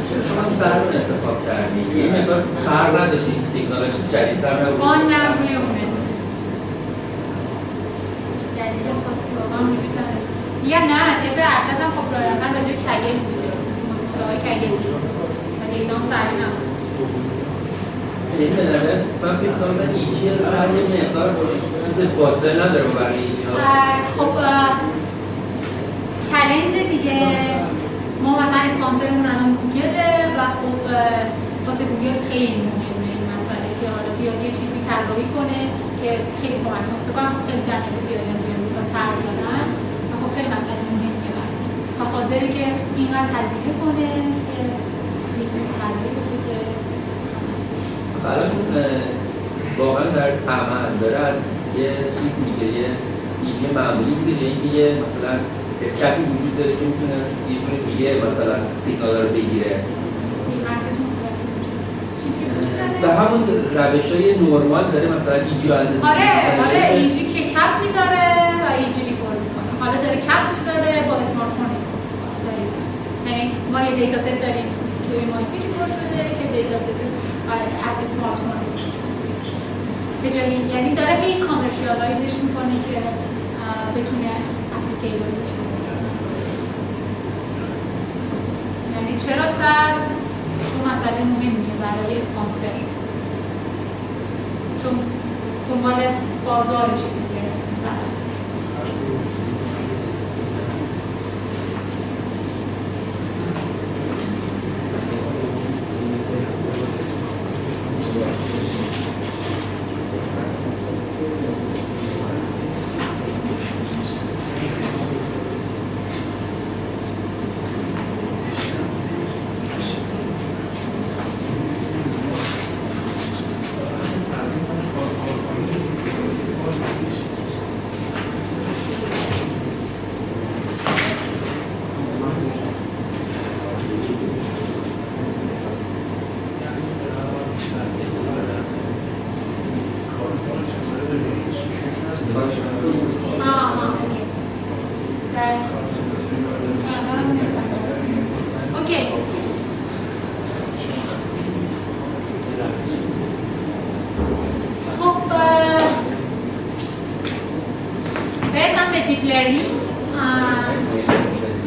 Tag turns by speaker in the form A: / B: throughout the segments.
A: چرا شما سر رو انتخاب کردید؟ یه مقدار فرق نداشت این سیگنالش جدیدتر نبود؟
B: آنم روی اونه جدید خاصی واقعا وجود نداشت. میگم نه تز ارشد هم خب رای اصلا راجع به کگل بوده، مسابقه کگل بود و دیتام سری نبود.
A: این به نظر من فکر کنم مثلا ایجی سر یه مقدار چیز فاصله نداره با بقیه ایجی‌ها.
B: خب چالش دیگه ما مثلا اسپانسرمون الان گوگله و خب واسه گوگل خیلی مهمه این مسئله که حالا بیاد یه چیزی طراحی کنه که خیلی کمک کنه. فکر کنم خیلی جمعیت زیادی هم توی امریکا سر دادن و خب خیلی مسئله مهمیه و حاضره که اینقدر هزینه کنه که یه چیزی طراحی بشه که
A: حالا واقعا در عمل داره از یه چیز میگه، یه ایجی معمولی میگه یا اینکه یه مثلا چپی وجود داره که میتونه یه جور دیگه مثلا سیگنال رو بگیره به همون روش‌های نرمال داره مثلا ایجی رو اندازه
B: آره ایجی که کپ میذاره و ایجی ریکورد میکنه. حالا داره کپ میذاره با اسمارت فون یعنی ما یه دیتا ست داریم توی مایتی ریکورد شده که دیتا ست از اسمارت فون ریکورد شده به جایی یعنی داره هی کامرشیالایزش میکنه که بتونه اپلیکیبل بشه. یعنی چرا سر؟ چون مسئله مهمیه برای اسپانسر، چون دنبال بازارشه دیگه طرف.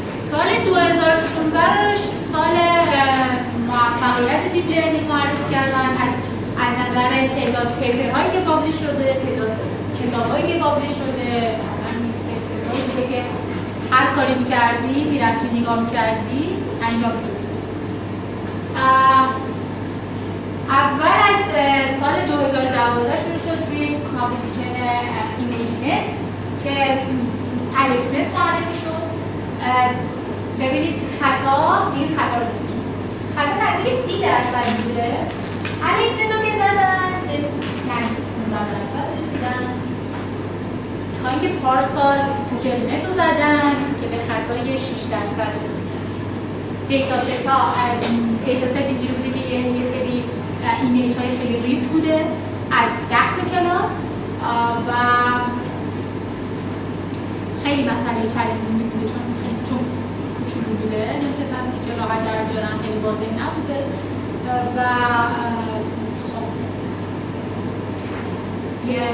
B: سال 2016 رو سال موفقیت دیپ لرنینگ معرفی کردن از نظر تعداد پیپرهایی که پابلیش شده، تعداد کتاب‌هایی که پابلیش شده، اصلا تعدادی بوده که هر کاری می‌کردی، می‌رفتی نگاه می‌کردی، انجام شده. اول از سال 2012 شروع شد روی کامپیتیشن ایمیج نت که الکس نت معرفی شد. ببینید این خطا رو ببینید. خطا نزدیک 30% بوده. الکس نت رو که زدن به نزدیک 15% رسیدن. تا اینکه پارسال گوگل نت رو زدن که به خطای 6% رسیدن. دیتا ست اینجوری بوده که یه سری ایمیج های خیلی ریز بوده از 10 تا کلاس و خیلی مسئله چالنجینگی بوده چون کوچولو بوده، نمی‌تونستن که راحت در بیارن، خیلی واضح نبوده و خب یه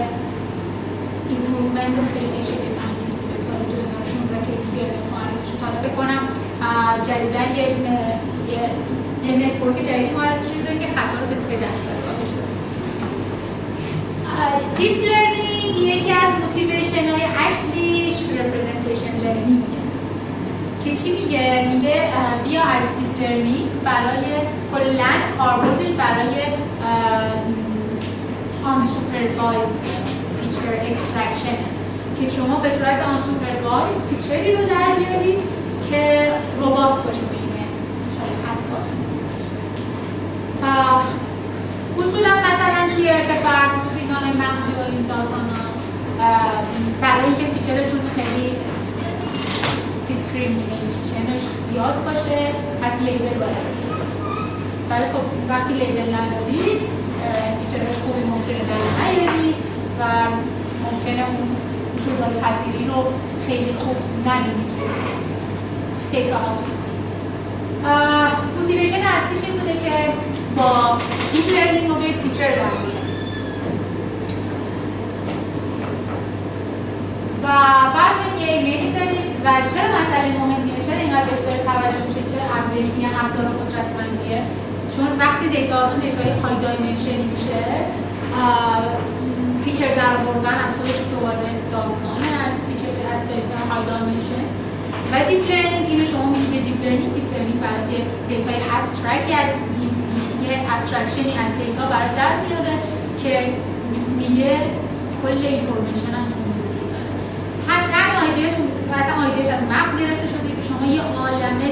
B: ایمپروومنت خیلی شگفت‌انگیز بوده سال 2016 که گوگل نت معرفی شد. حالا فکر کنم جدیداً یه نتورک جدیدی معرفی شده که خطا رو به 3% کاهش داده. دیپ لرنینگ یکی از موتیویشن های اصلیش رپرزنتیشن لرنینگ که چی میگه؟ میگه بیا از دیپ لرنینگ برای کلاً کاربردش برای آنسوپروایز فیچر اکسترکشن که شما به صورت آنسوپروایز فیچری رو در بیارید که روباست باشه بین تسکاتون. اصولا مثلا توی فرض تو سیگنال مغزی و این داستانا برای اینکه فیچرتون خیلی دیسکریمینیشنش زیاد باشه از لیبل باید استفاده کنید. ولی خب وقتی لیبل ندارید فیچر خوبی ممکنه در نیارید و ممکنه اون جدای پذیری رو خیلی خوب نبینید توی دیتا هاتون. موتیویشن اصلیش این بوده که با دیپ لرنینگ رو یک فیچر داریم و فرض کنید یه ایمیلی دارید و چرا مسئله مهمیه، چرا اینقدر بهش داره توجه میشه، چرا بهش میگن ابزار قدرتمندیه؟ چون وقتی دیتاهاتون دیتای های دایمنشنی میشه فیچر در آوردن از خودش دوباره داستانه از فیچر از دیتا های دایمنشن و دیپ لرنینگ اینو شما میگید دیپ لرنینگ برای دیتای ابسترکتی از یه ابسترکشنی از دیتا برای در میاره که میگه کل اینفورمیشن هم تو وجود داره. همین ایده‌تون مثلا ایده‌اش از مغز گرفته شده که شما یه عالمه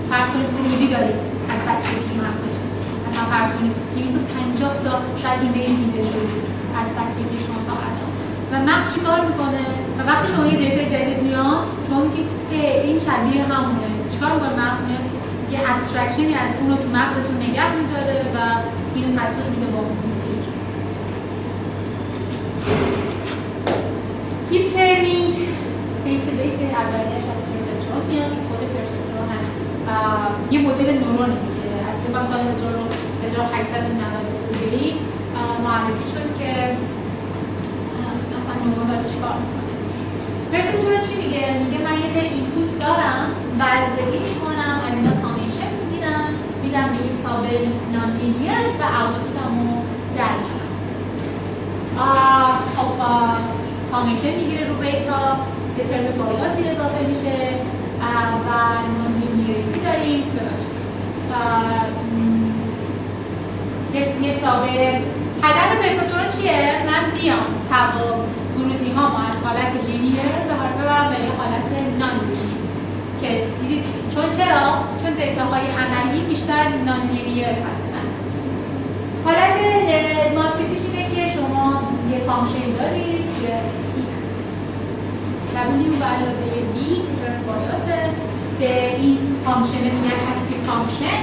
B: فرض کنید ورودی دارید از بچگی تو مغزتون. مثلا فرض کنید 250 تا شاید ایمیل دیده شده از بچگی شما تا الان و مغز چیکار میکنه؟ و وقتی شما یه دیتا جدید میاد شما میگید این شبیه همونه. چیکار میکنه مغز؟ یه ابسترکشنی از اون رو تو مغزتون نگه میداره و اینو تطبیق میده با اون یکی. دیپ لرنینگ بیس اولیش از پرسپترون میاد که خود پرسپترون هست یه مدل نورونه دیگه از فکر سال 1892 معرفی شد که مثلا نورون داره چیکار میکنه. پرسپترون چی میگه؟ میگه من یه سری اینپوت دارم وزدهی میکنم از اینا سامیشن میدم به یک تابل نان لینیر و آوتپوتمو در میارم. خب سامیشن میگیره رو بیتا به ترم بایاسی اضافه میشه و نان لینیریتی داریم یه تابل. هدف پرسپترون چیه؟ من بیام تبا ورودی ها ما از حالت لینیر ببرم به یه حالت نان لینیر که دیدید چون دیتاهای عملی بیشتر نان لینیر هستن. حالت ماتریسیش اینه که شما یه فانکشنی دارید که x و به علاوه b که ترم بایاسه به این فانکشن میگن اکتیو فانکشن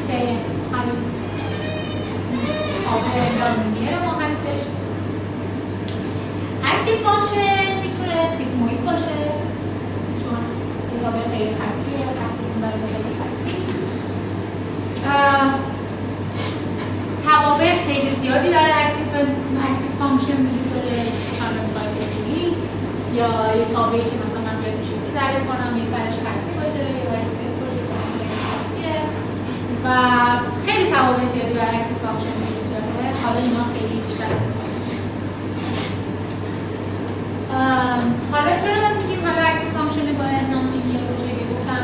B: که همین آپر نان لینیر ما هستش. اکتیو فانکشن میتونه سیگموید باشه چون تابع غیر خطیه خطی برای غیر خطی. توابع خیلی زیادی برای اکتیو فانکشن وجود داره چند تایپی یا یه تابعی که مثلا من بیاد میشه تعریف کنم یه برش خطی باشه یه برش صفر باشه یه غیر خطیه و خیلی توابع زیادی برای اکتیو فانکشن وجود داره. حالا اینا خیلی بیشتر استفاده میشه. حالا چرا ما میگیم حالا اکتیو فانکشن باید نان لینیر باشه؟ گفتم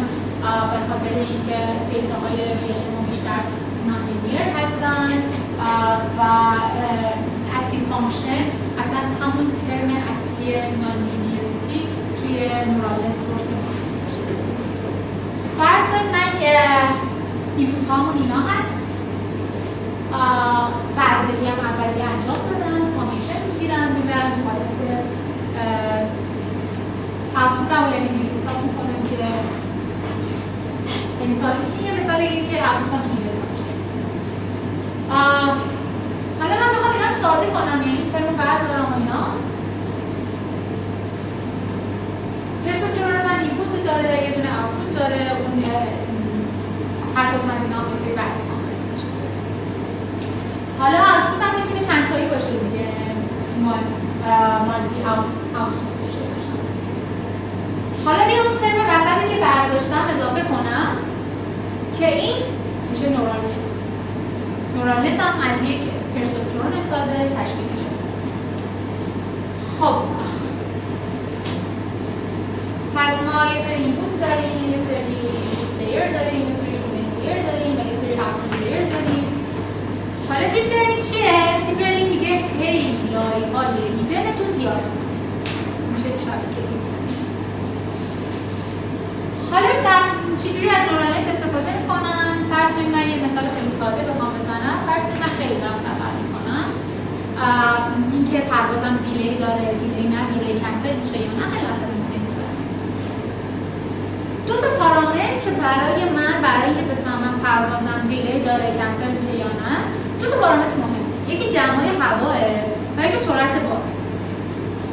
B: به خاطر اینکه دیتاهای ریال ما بیشتر نان لینیر هستن و اکتیو فانکشن اصلا همون ترم اصلی نان لینیریتی توی نورال نتورک ما هستش. فرض کنید من اینپوت هامون اینا هست وزدهی هم اولی انجام دادم سامیشن میگیرم میبرم تو حالت آوتپوتم رو یعنی اینجوری حساب میکنم که یه مثالی که آوتپوتم چجوری حساب میشه. حالا من بخوام اینا رو ساده کنم یعنی این ترم رو بردارم و اینا پرسپترون من اینپوت داره یه دونه آوتپوت داره اون هر کدوم از اینا به سری بحث ما هستش. حالا آوتپوت هم میتونه چند تایی باشه دیگه مالتی آوتپوت داشته باشم. حالا بیام اون ترم وسطی که برداشتم اضافه کنم که این میشه نورال نت. نورال نت هم از یک پرسپترون ساده تشکیل میشه. خب پس ما یه سری اینپوت داریم، یه سری لیر داریم، یه سری لیر داریم و یه سری آوتپوت لیر داریم. حالا دیپ لرنینگ چیه؟ دیپ لرنینگ میگه هی لایه‌های ایده تو زیاد کن. میشه شبکه دیپ لرنینگ. حالا چجوری از نورال نت استفاده میکنن؟ فرض کنید من یه مثال خیلی ساده بخوام بزنم. فرض کنید من خیلی دارم سفر میکنم. اینکه پروازم دیلی داره، دیلی نداره، کنسل میشه یا نه خیلی مسئله مهمه. دو تا پارامتر برای اینکه بفهمم پروازم دیلی داره، کنسل میشه یا نه، دو تا پارامتر مهمه. یکی دمای هواه و یکی سرعت باد.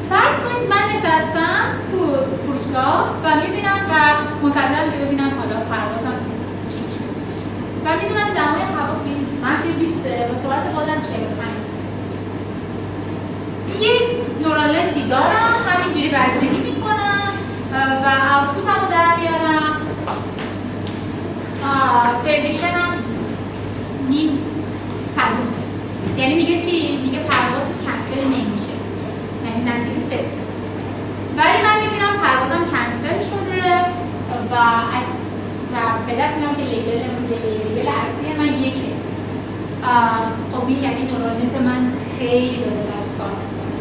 B: فرض کنید من نشستم تو فرودگاه و میبینم و منتظرم که ببینم حالا پروازم و میدونم دمای هوا منفی 20 و سرعت بادم 45. یه نورالتی دارم، همینجوری بستگی میکنم و آوتپوت هم رو در بیارم. پردیکشن هم نیم صدومه، یعنی میگه چی؟ میگه پروازش کنسل نمیشه، یعنی نزدیک 0. ولی من میبینم پروازم کنسل شده و به دست میام که لیبل اصلی من 1. خب این یعنی نورالنت من خیلی داره بد کار میکنه.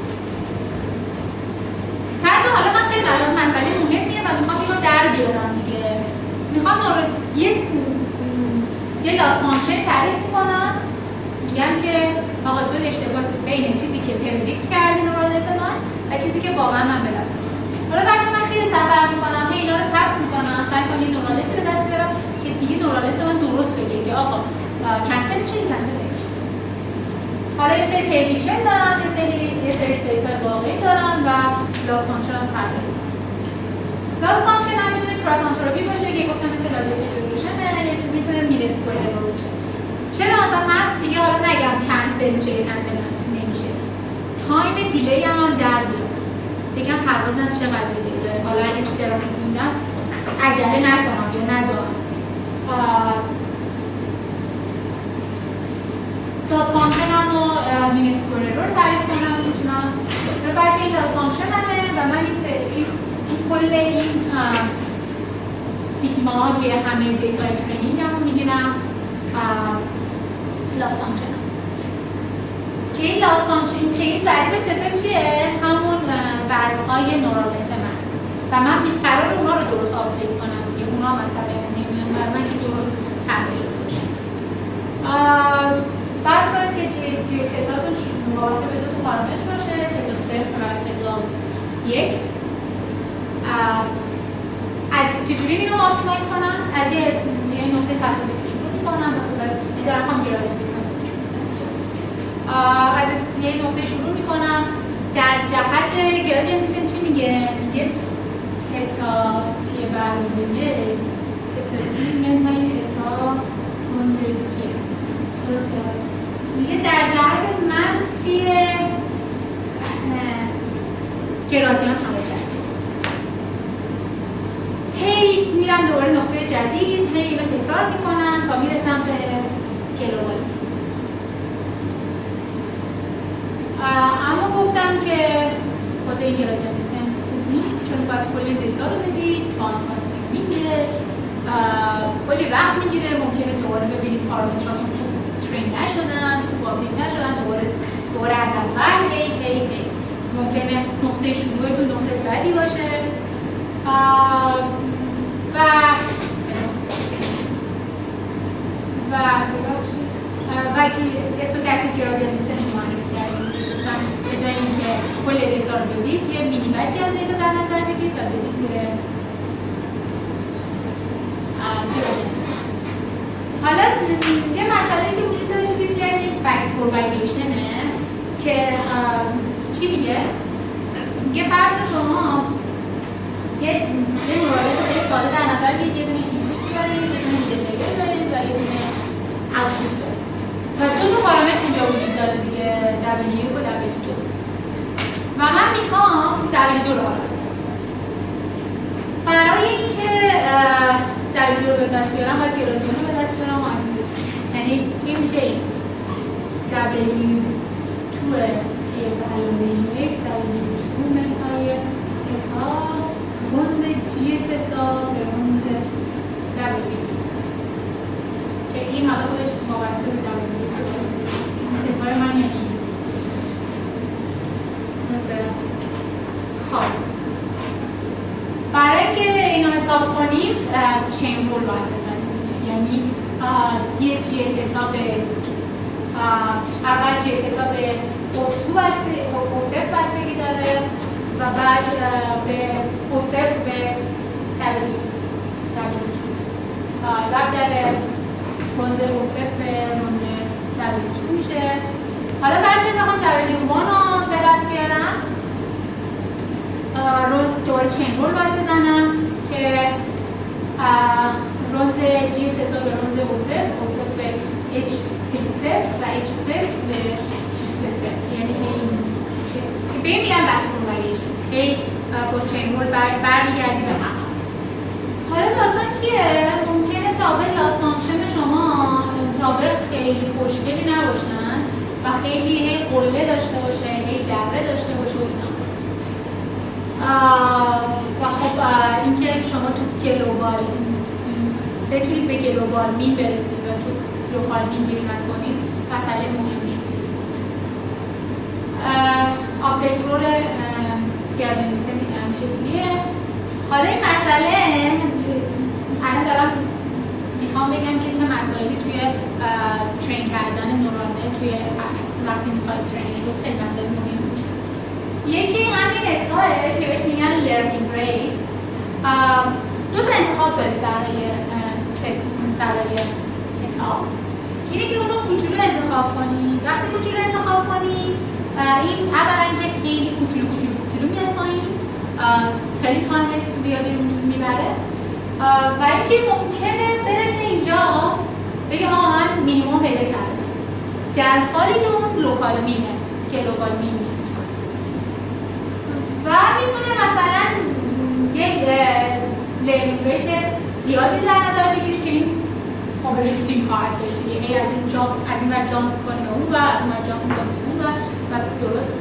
B: فردا حالا من خیلی الان مسئله مهمیه و میخوام اینو در بیارم دیگه. میخوام یه لاس فانکشن تعریف میکنم، میگم که آقا تو اشتباهات بین چیزی که پردیکت کردی نورالنت من و چیزی که واقعا من به دست میارم. حالا فرض من خیلی سفر میکنم، اینا رو ثبت میکنم، سعی کنم یه نورالنتی به دست بیارم که دیگه نورالنت من درست بگه که آقا کنسل میشه یا کنسل نمیشه. حالا یه سری پردیکشن دارم، یه سری دیتا واقعی دارم و لاس فانکشن هم طراحی. لاس فانکشن هم میتونه کراس آنتروپی باشه که گفتم مثل لالیس دیستریبیوشن، یا میتونه مین اسکوئر ارور باشه. چرا مثلا من دیگه حالا نگم کنسل میشه یا کنسل نمیشه، تایم دیلی هم در بیارم، بگم پروازم چقدر دیلی داره. حالا اگه تو ترافیک موندم عجله نکنم یا ندارم. لاس فانکشن هم رو مین اسکوئر ارور تعریف کنم میتونم. برای این لاس فانکشن همه و من این کل این سیگما روی همه دیتای ترینینگ هم رو میگیرم لاس فانکشن هم. که این لاس فانکشن که این ضریب تتا چیه؟ همون وضعهای نورالنت من و من قرار اونا رو درست آپدیت کنم دیگه. اونا مثلا نمیدونم برای من که درست طراحی شده باشه. فرض کنید که جی تتاتون واسه به 2 تا پارامتر باشه، تتا 0 و تتا 1. از چجوری اینو آپتیمایز کنم؟ از یه نقطه تصادفی شروع میکنم، مثلا از دارم هم گرادیانت دیسنت شروع میکنم. از یه نقطه شروع میکنم در جهت گرادیانت دیسنت چی میگه؟ میگه تتا تی برمیگه تتا تی منهای اتا روند جی درسته؟ میگه در جهت منفی گرادیان حرکت کنم. هی میرم دوباره نقطه جدید، هی اینو تکرار میکنم تا میرسم به گلوبال. اما گفتم که خود این گرادیانت دیسنت خوب نیست، چون باید کلی دیتا رو بدی، تایم کانسیومینگه، کلی وقت میگیره، ممکنه دوباره ببینید پارامتراتون خوب ترین نشدن، خوب آپدیت نشدن، دوباره از اول هی ممکنه نقطه شروعتون نقطه بعدی باشه. و استوکاستیک گرادیانت دیسنت معرفی کردیم. مثلا به جای اینکه کل دیتا رو بدید یه مینی بچی از دیتا در نظر بگیرید و بدید به گرادیانت دیسنت. حالا یه مسئله که وجود داره تو دیپ لرنینگ پروپاگیشنه که چی میگه؟ میگه فرض کن شما یه نورالنت رو ساده در نظر بگیرید، یه دونه اینپوت دارید، یه دونه میدل لیبل دارید و یه دونه آوتپوت دارید و 2 تا پارامتر اینجا وجود داره دیگه، W1 و W2 و من میخوام W2 رو حالا به دست بیارم. برای اینکه W2 رو به دست بیارم باید گرادیان رو به دست بیارم، یعنی این میشه این W2 تی به علاوه 1 W2 منهای اتا روند جی تتا به روند W که این حالا خودش وابسته به W این تتای من یعنی مثلا. خب برای اینکه اینو حساب کنیم چین رول باید بزنیم، یعنی یه جی تتا به اول جی تتا به O0 بستگی داره و بعد به O0 به W2 بعد در روند O0 به روند W2 میشه. حالا فرض کنید بخوام W1 رو به دست بیارم، دوباره چین رول باید بزنم که روند جی تتا به روند O0 H0 و H0 به H0 یعنی که به میگن بک پروپاگیشن هی با چین رول برمیگردی به هم. حالا داستان چیه؟ ممکنه تابع لاس فانکشن شما تابع خیلی خوشگلی نباشن و خیلی هی قله داشته باشه، هی دره داشته باشه و اینا. و خب اینکه شما تو گلوبال بتونید به گلوبال مین برسید و تو لوکال مین گیر نکنید مسئله مهمی. آپدیت رول گردن دیسن این شکلیه. حالا این مسئله الان دارم میخوام بگم که چه مسائلی توی ترین کردن نورال نت توی وقتی میخواد ترینش بود خیلی مسائل مهم میشه. یکی همین اتاه که بهش میگن learning rate. دو تا انتخاب دارید برای اتاه. اینه که اونو کوچولو انتخاب کنید. وقتی کوچولو انتخاب کنید این اولا که خیلی کوچولو میاد پایین، خیلی تایم زیادی میبره و اینکه ممکنه برسه اینجا بگه ها من مینیمم پیدا کردم در حالی که اون لوکال مینه که لوکال مین نیست و میتونه مثلا یک لرنینگ ریت زیادی در نظر بگیرید که این اوورشوتینگ خواهد داشت دیگه هی از این ور جامپ کنه به اون ور، از این ور جامپ کنه به اون ور و درست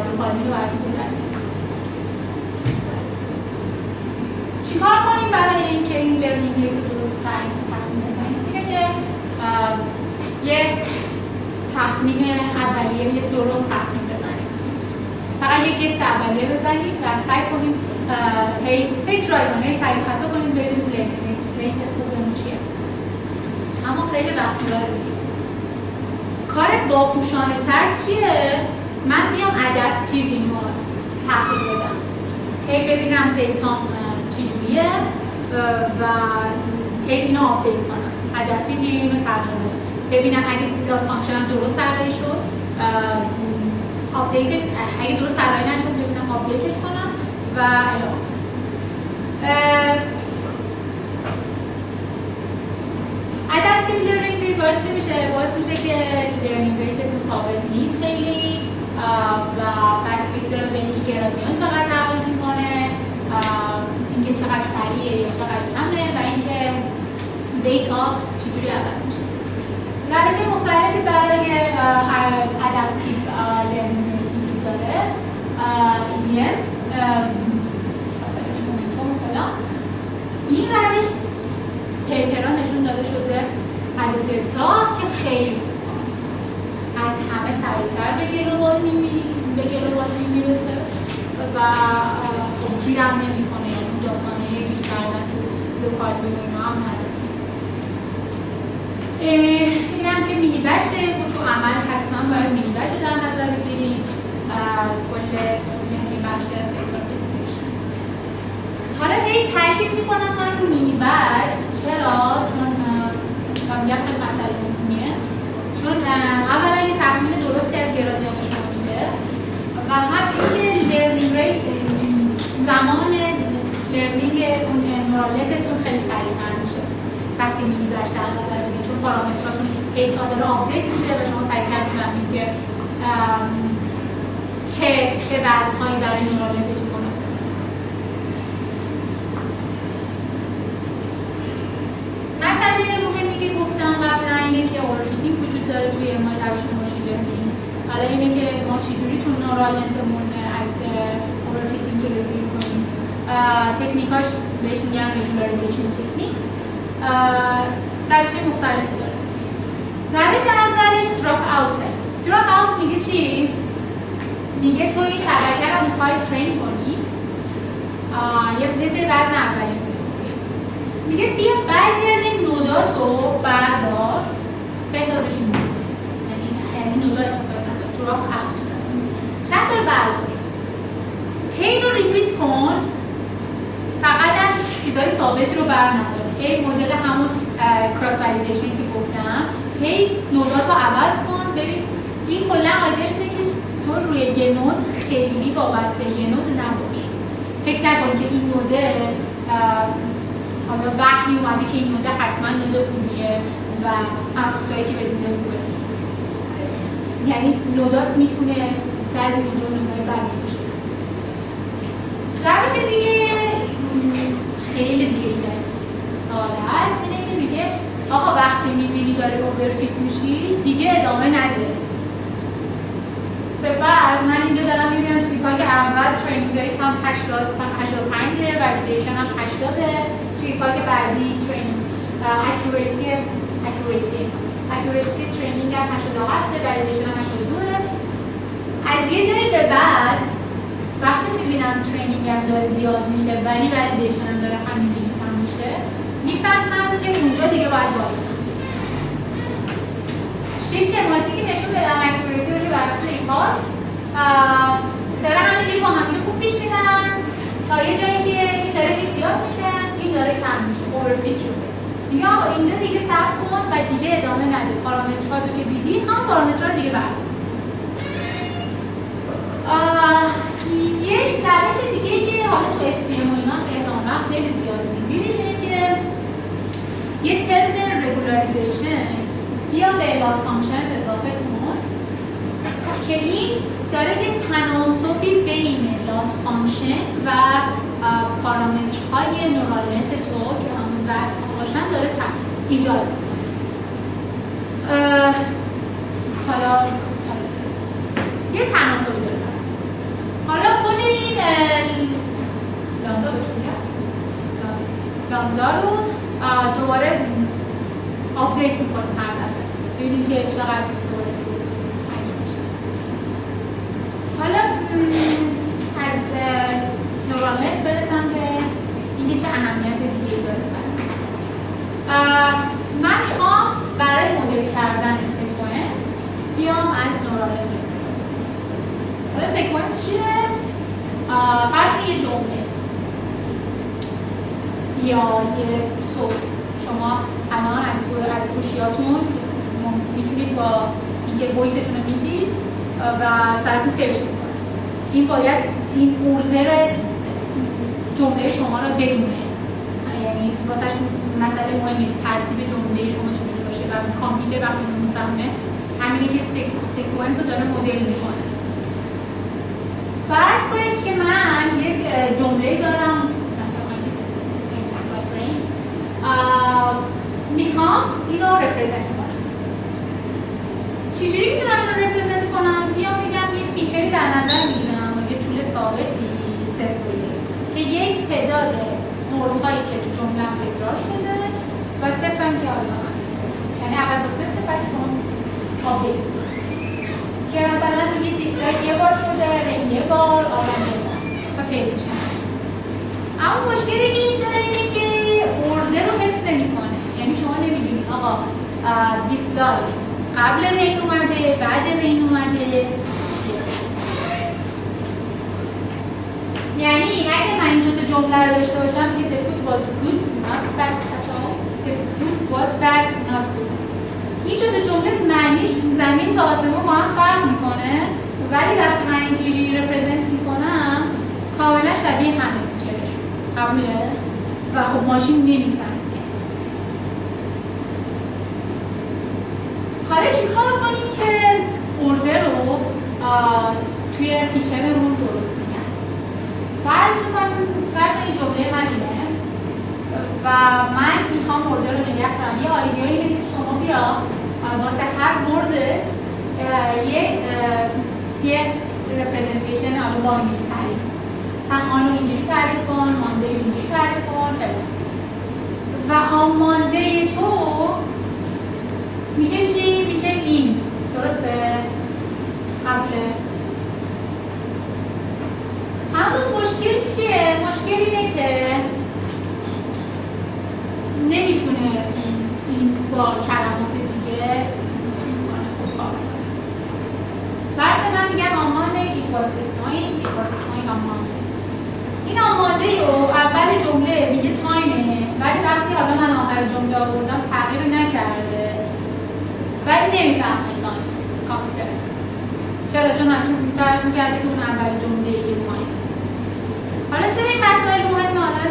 B: لوکال مین رو براتون بگیرید. چیکار کنیم برای اینکه این لرنینگ ریت رو درست تخمین بزنیم؟ اینه که یه تخمین اولیه، یه درست تخمین بزنیم. فقط یه گست اولیه بزنیم و سعی کنیم هی ترای کنیم، هی سعی خطا کنیم ببینیم لرنینگ ریت خوبمون چیه. اما خیلی وقت داره دیگه. کار باهوشانه تر چیه؟ من میام ادپتیو اینو تغییر بدم. هی ببینم دیتام چجوریه و هی اینو آپدیت کنم. ادپتیو اینو تغییر بدم. ببینم اگه لاس فانکشنم درست طراحی شد، آپدیت اگه درست طراحی نشد ببینم آپدیتش کنم و الی آخر. ادپتیو لرنینگ باعث میشه که لرنینگ ریتتون ثابت نیست خیلی و بستگی داره به اینکه گرادیان چقدر تغییر میکنه، اینکه چقدر سریعه یا چقدر کمه و اینکه دیتا چجوری عوض میشه. روش مختلفی برای ادپتیو لرنینگ ریت وجود داره. EDM این روش پیپرها نشون داده شده حد دلتا که خیلی از همه سریع‌تر به گلوبال میرسه و گیرم نمی‌کنه، یعنی داستانه گیر کردن تو لوکال مین و اینا هم نداره. این هم که مینی بچه و تو عمل حتما باید مینی بچه در نظر بگیریم کل مینی بچه از دیتا پرزنتیشن. حالا هی تاکید میکنم من رو مینی بچ. چرا؟ چون میگم خیلی مسئله مهمیه، چون اولا یه تخمین درستی از گرادیان شما میده و هم اینکه لرنینگ ریت زمان لرنینگ اون نورالنتتون خیلی سریع‌تر میشه وقتی مینی بچ در نظر بگیرید، چون پارامتراتون هی داره آپدیت میشه و شما سریع‌تر میفهمید که چه وزن‌هایی برای نورالنتتون مناسبه. مسئله مهمی که گفتم قبلا اینه که اورفیتینگ وجود داره توی روش ماشین لرنینگ. حالا اینه که ما چجوری تو نورال نتمون از اورفیتینگ جلوگیری کنیم. تکنیکاش بهش میگن ریگولاریزیشن تکنیکس. روش مختلفی داره. روش اولش دراپ اوته. دراپ اوت میگه چی؟ میگه تو این شبکه رو میخوای ترین کنی، یه سری وزن اولی میگه بیا بعضی از این نوداتو بردار بندازشون بیرون، یعنی از این نودا استفاده نکن، دراپ اوت چند تا رو بردار، هی رو ریپیت کن، فقط هم چیزهای ثابتی رو برندار، هی مدل همون کراس ولیدیشن که گفتم، هی نوداتو عوض کن. ببین این کلا ایدهش اینه که تو روی یه نود خیلی وابسته یه نود نباش، فکر نکن که این نود حالا وحی اومده که این نوده حتما نود خوبیه و انسکوتایی که بدید خوبه. یعنی نودات میتونه بعضی نودهای بعدی باشه. روش دیگه خیلی دیگه ساده است، اینه که میگه آقا وقتی میبینی داره اوورفیت میشی دیگه ادامه نده. به فرض من اینجا دارم میبینم توی پاک اول ترینینگ ریت هم 85 ولیدیشن هم 80 توی پاک بعدی اکوریسی ترینینگ هم 87 ولیدیشن هم 82. از یه جایی به بعد وقتی میبینم ترینینگ هم داره زیاد میشه ولی ولیدیشن هم داره همینجوری کم میشه میفهمم که اونجا دیگه باید وایسم. شماتیکی نشون بدم اکوریسی رو که برسه این کار داره همینجوری با همینجوری خوب پیش میدن تا یه جایی که این داره زیاد میشه این داره کم میشه اوورفیت شده. میگه آقا اینجا دیگه صبر کن و دیگه ادامه نده، پارامترهاتو که دیدی هم پارامترها دیگه بعد. یه روش دیگه که حالا تو SPM و اینا احتمالاً خیلی زیاد دیدید اینه که یه ترم رگولاریزیشن بیا به لاس فانکشن اضافه کن که این داره یه تناسبی بین لاس فانکشن و پارامترهای نورال نت تو که همون وزن باشن داره ایجاد کنه. حالا یه تناسبی داره. حالا خود این لامدا لامدا رو دوباره آپدیت میکنیم هر دفعه ببینیم که چقدر دوباره درست انجام میشه. حالا از نورال نت برسم به اینکه چه اهمیت دیگه داره من میخوام برای مدل کردن سکونس بیام از نورال نت استفاده کنم. حالا سکونس چیه؟ فرض کنید یه جمله یا یه صوت شما الان از گوشیاتون میتونید با اینکه وایستون رو میدید و براتون سرچ میکنه. این باید این اوردر جمله شما رو بدونه، یعنی واسهش مسئله مهمه که ترتیب جمله شما چجوری باشه و کامپیوتر وقتی رو میفهمه همینه که سکونس رو داره مدل میکنه. فرض کنید که من یک جمله دارم میخوام این رو رپرزنت کنم. چجوری میتونم این رو رپرزنت کنم؟ بیام میگم یه فیچری در نظر میگیرم یه طول ثابتی صفر بگیر که یک تعداد وردهایی که تو جمله هم تکرار شده و صفر هم که حالا هست، یعنی اول با صفر بعد شما آپدیت که مثلا میگه دیسلایک یه بار شده، رنگ یه بار، آدم یه بار و پیدا شد. اما مشکلی که این داره اینه که اوردر رو حفظ نمی‌کنه. یعنی شما نمی‌دونید آقا دیسلایک قبل رین اومده، بعد رین اومده. یعنی اگه من این دو تا جمله رو داشته باشم که the food was good not bad at all، the food was bad not good. این دو تا جمله معنیش زمین تا آسمون با هم فرق می‌کنه، ولی وقتی من اینجوری رپرزنت می‌کنم کاملا شبیه همه فیچرشون. قبوله؟ و خب ماشین نمی‌فهمه. حالا چیکار کنیم که اوردر رو توی فیچرمون درست نگه داریم؟ فرض می‌کنیم این جمله من اینه و من میخوام اوردر رو نگه دارم. یه آیدیا اینه که شما بیا واسه هر وردت یه رپرزنتیشن آلبانی تعریف کن. مثلا آن رو اینجوری تعریف کن، مانده اینجوری تعریف کن و آن مانده تو میشه چی؟ میشه این. درسته؟ قبله. اما مشکل چیه؟ مشکل اینه که نمیتونه این با کلمات دیگه چیز کنه، خوب کار کنه. فرض من میگم آماده ایکواسیسمایی آماده. این آماده رو اول جمله میگه تایمه، ولی وقتی حالا من آخر جمله آوردم تغییر نکرده ولی نمیفهمه تایم کامپیوتر. چرا؟ چون همچون فرض میکرده که اون اول جمله یه تایم. حالا چرا این مسائل مهمه؟ حالا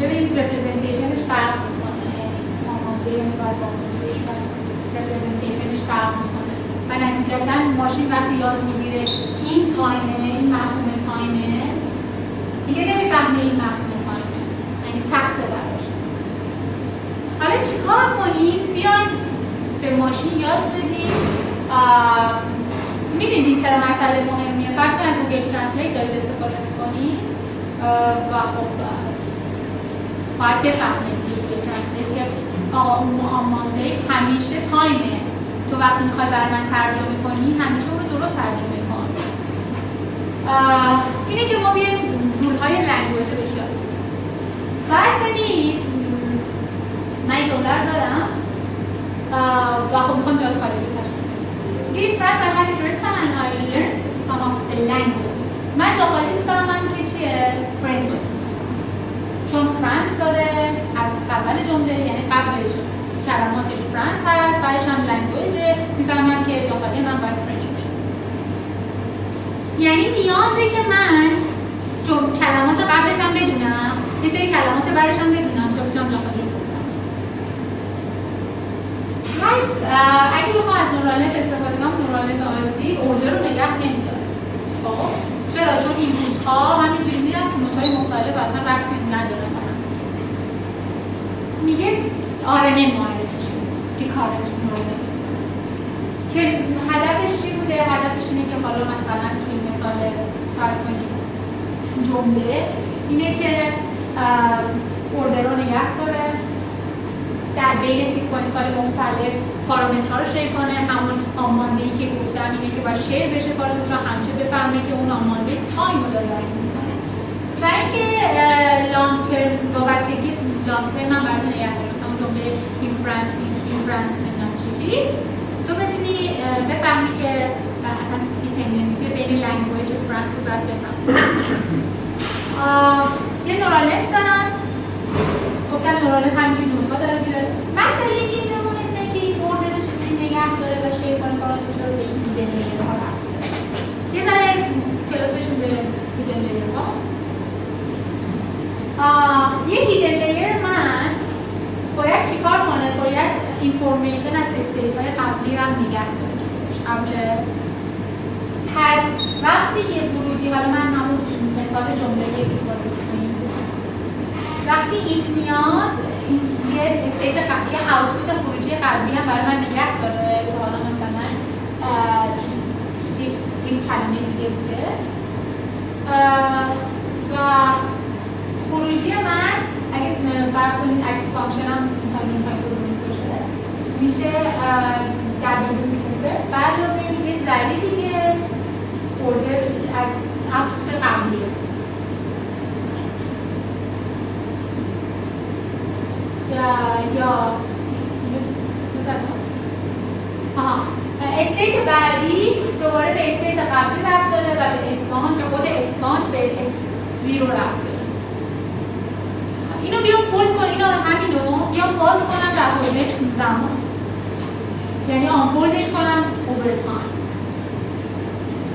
B: ببینید رپرزنتیشنش فرق میکنه. آماده باید با آماده و representationش فرق میکنه و نتیجتاً ماشین وقتی یاد میگیره این تایمه، این مفهوم تایمه، دیگه نمیفهمه این مفهوم تایمه، یعنی سخته براش. حالا چیکار کنیم؟ بیایم به ماشین یاد بدیم. میدونید چرا مسئله مهمیه؟ فرض کنید گوگل ترنسلیت دارید استفاده میکنید و خب باید بفهمید گوگل ترنسلیت که اون مانده همیشه تایمه، تو وقتی میخوای برای من ترجمه کنی همیشه اون رو درست ترجمه کن. اینه که ما بیایم رولهای لنگویج رو بهش یاد بدیم. فرض کنید من این جمله رو دارم و خب میخوام جای خالی رو تشخیص بدم. این فرض I have written and I learned some of the language. من جا خالی میفهمم که چیه؟ فرنچ. چون فرانس داره اول جمله، یعنی قبلش کلماتش فرانس هست، بعدش هم لنگویجه، میفهمم که جا خالی من باید فرنچ باشه. یعنی نیازه که من کلمات قبلش هم بدونم، یه سری کلمات بعدش هم بدونم تا بتونم جا خالی رو بکنم. پس اگه بخوام از نورالنت استفاده کنم، نورالنت آیتی اوردر رو نگه نمیداره. خب چرا؟ چون این نوت‌ها همینجوری میرن تو نوت‌های مختلف و اصلا ربطی ندارن به هم دیگه. میگه RNN معرفی شد که کارت نورالنت که هدفش چی بوده؟ هدفش اینه که حالا مثلا تو این مثال فرض کنید جمله اینه که اوردر رو نگه داره، در بین سیکونس های مختلف پارامترها رو شیر کنه. همون آمانده‌ای که گفتم اینه که باید شیر بشه پارامترها، همیشه بفهمه که اون آمانده تایم رو داره تعیین میکنه. و اینکه لانگ ترم وابستگی لانگ ترم هم براتون نگه داره، مثلا جمله این فرانس نمیدونم چی تو بتونی بفهمی که اصلا دیپندنسی بین لنگویج و فرانس رو باید بفهمی. یه نورالنت دارم، گفتم نورالنت همینجوری نوت‌ها داره میره. مسئله که این بمونه اینه که این اوردر رو چجوری نگه داره و شیر کنه پارامتر رو به این هیدن لیرها ربط بده. یه ذره کلاس بشون به هیدن لیرها. یه هیدن لیر من باید چیکار کنه؟ باید اینفورمیشن از استیت‌های قبلی رو هم نگه داره جلوش. قبل پس وقتی یه ورودی، حالا من همون مثال جمله که بازش کنیم، وقتی ایت میاد یه استیت قبلی، یه اوتپوت خروجی قبلی هم برای من نگه داره که حالا مثلا این کلمه دیگه بوده و خروجی من اگه فرض کنید اکتیو فانکشن هم تایمین باشه میشه WXSF علاوه یه ضریبی که اوردر از اوتپوت قبلیه. یا استیت بعدی دوباره به استیت قبلی ربط داره و به اسپان که خود اسپان به S0 ربط داره. اینو بیام فولد کنم، اینو همینو بیام باز کنم در حوزه زمان، یعنی آنفولدش کنم اوور تایم.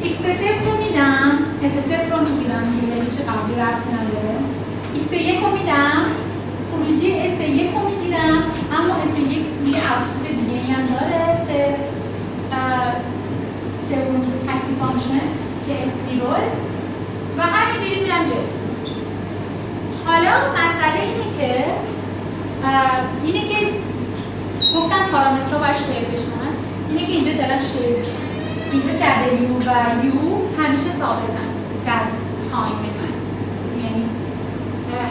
B: x0 رو میدم، s0 رو میگیرم که هیچ قبلی ربط نداره. x1 رو میدم، خروجی S1 رو میگیرم، اما S1 یه اوتپوت دیگه ای هم داره به اون اکتیو فانکشن که S0 و همینجوری میرم جلو. حالا مسئله اینه که گفتم پارامترها باید شیر بشن، اینه که اینجا دارن شیر بشن. اینجا W و U همیشه ثابتن در تایم من، یعنی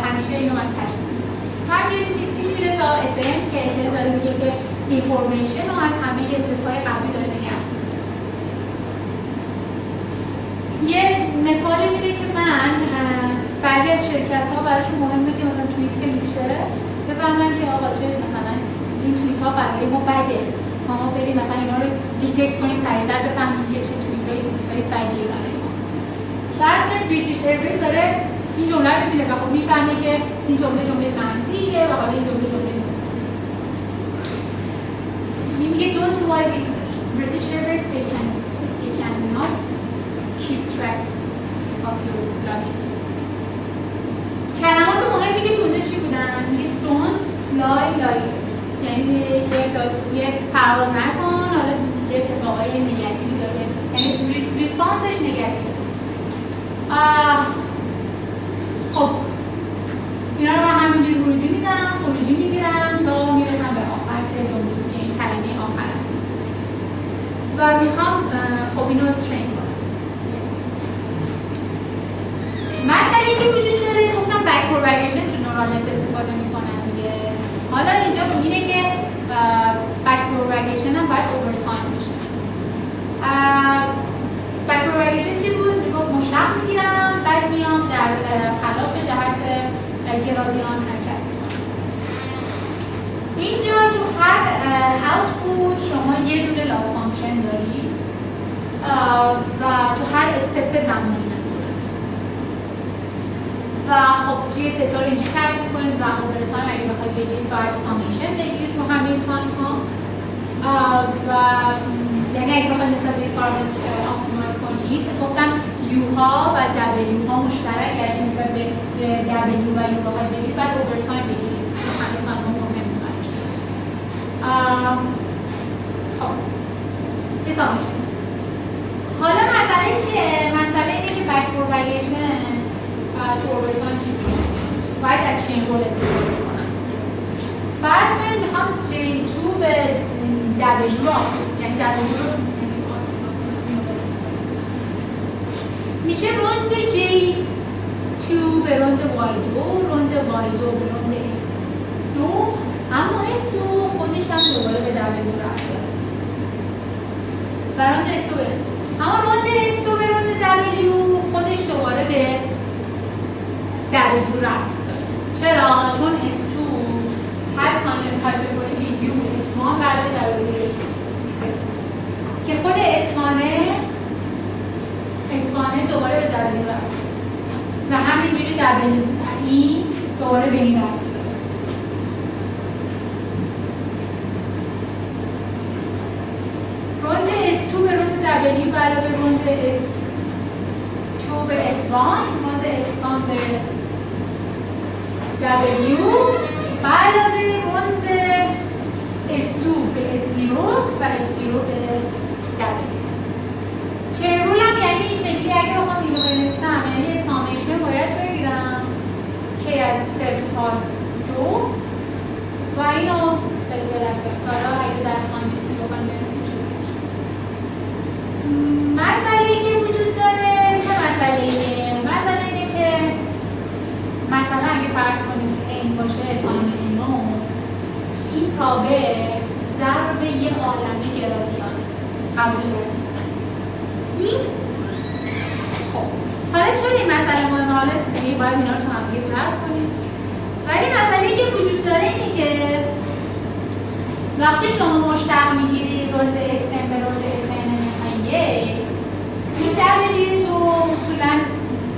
B: همیشه اینو من تشخیص میدم. همینجوری پیش میره تا SN که SN داره میگه که اینفورمیشن رو از همه استفای قبلی داره نگه می‌داره. یه مثالش اینه که من بعضی از شرکت‌ها براشون مهمه که مثلا توییت که میشه بفهمن که آقا چه مثلا این توییت‌ها برای ما بده، ما بریم مثلا اینا رو دیسکت کنیم سریع‌تر بفهمیم که چه توییت‌های بدیه برای ما. فرض کنید بریتیش ایرویز داره این جمله رو می‌بینه و خب میفهمه که این جمله منفیه و حالا این جمله مثبته. میگه don't lie with British Airways, they cannot keep track of your luggage. کلمات مهمی که تو اونجا چی بودن؟ میگه don't fly like، یعنی یه خب اینا رو من همینجوری خروجی میدم، خروجی میگیرم تا میرسم به آخر که جمله این کلمه آخرم و میخوام خب اینو ترین کنم. مسئله که وجود داره گفتم بک پروپاگیشن تو نورال نت استفاده میکنن دیگه. حالا اینجا اینه که بک پروپاگیشن هم باید اوور تایم بشه. بک پروپاگیشن چی بود؟ میگفت مشتق میگیرم بعد میام در خلاف جهت گرادیان حرکت میکنم. اینجا تو هر اوتپوت شما یه دونه لاس فانکشن دارید و تو هر استپ زمانی منظورم و خب توی تسار اینجا تعریف کنید و اوور تایم اگه بخواید بگید باید سامیشن بگیرید رو همه تایم ها و یعنی اگه بخواید نسبت به پارامتر اپتیمایز کنید گفتم یو ها و دبلیو ها مشترک اگه نسبت به دبلیو و یو بخواید بگیرید باید اوور تایم بگیرید رو همه تایم ها مهم خب ریسامیشن. حالا مسئله چیه؟ مسئله اینه که بک پروپاگیشن تو اوورتایم چجوریه؟ باید از چین رول استفاده کنم. فرض کنید میخوام J2 به W رو یعنی W رو میشه روند J2 به روند Y2 روند Y2 به روند S2 اما S2 خودش هم دوباره به W رفت داره و روند S2 اما روند S2 به روند W خودش دوباره به W رفت داره. چرا؟ چون S2 هست تانجنت هایپربولیک U اسمان بعد W S2 که خود اسمانه دوباره به W رفت و همینجوری W این دوباره به این رفت داره. روند S2 به روند W علاوه روند S2 به S1 روند S1 به W علاوه روند S2 به S0 و S0 به W. چه رول هم یعنی این شکلی اگه بخوام اینو بنویسم یعنی سامیشن باید بگیرم که از 0 تا 2 و اینو طبیعه رسم کارا اگه در تایم تی بخوام بنویسیم شده باشه. مسئله که وجود داره چه مسئله‌ایه؟ مسئله اینه که مثلا اگه فرض کنید این باشه تایم اینو این تابع ضرب یه عالمه گرادیان قبول داریم. این خب حالا چرا این مسئله مهمه؟ حالا دیگه باید اینا رو تو هم دیگه ضرب کنید. ولی مسئله که وجود داره اینه که وقتی شما مشتق میگیری روند SM به روند SM نهاییه این تغییری تو اصولا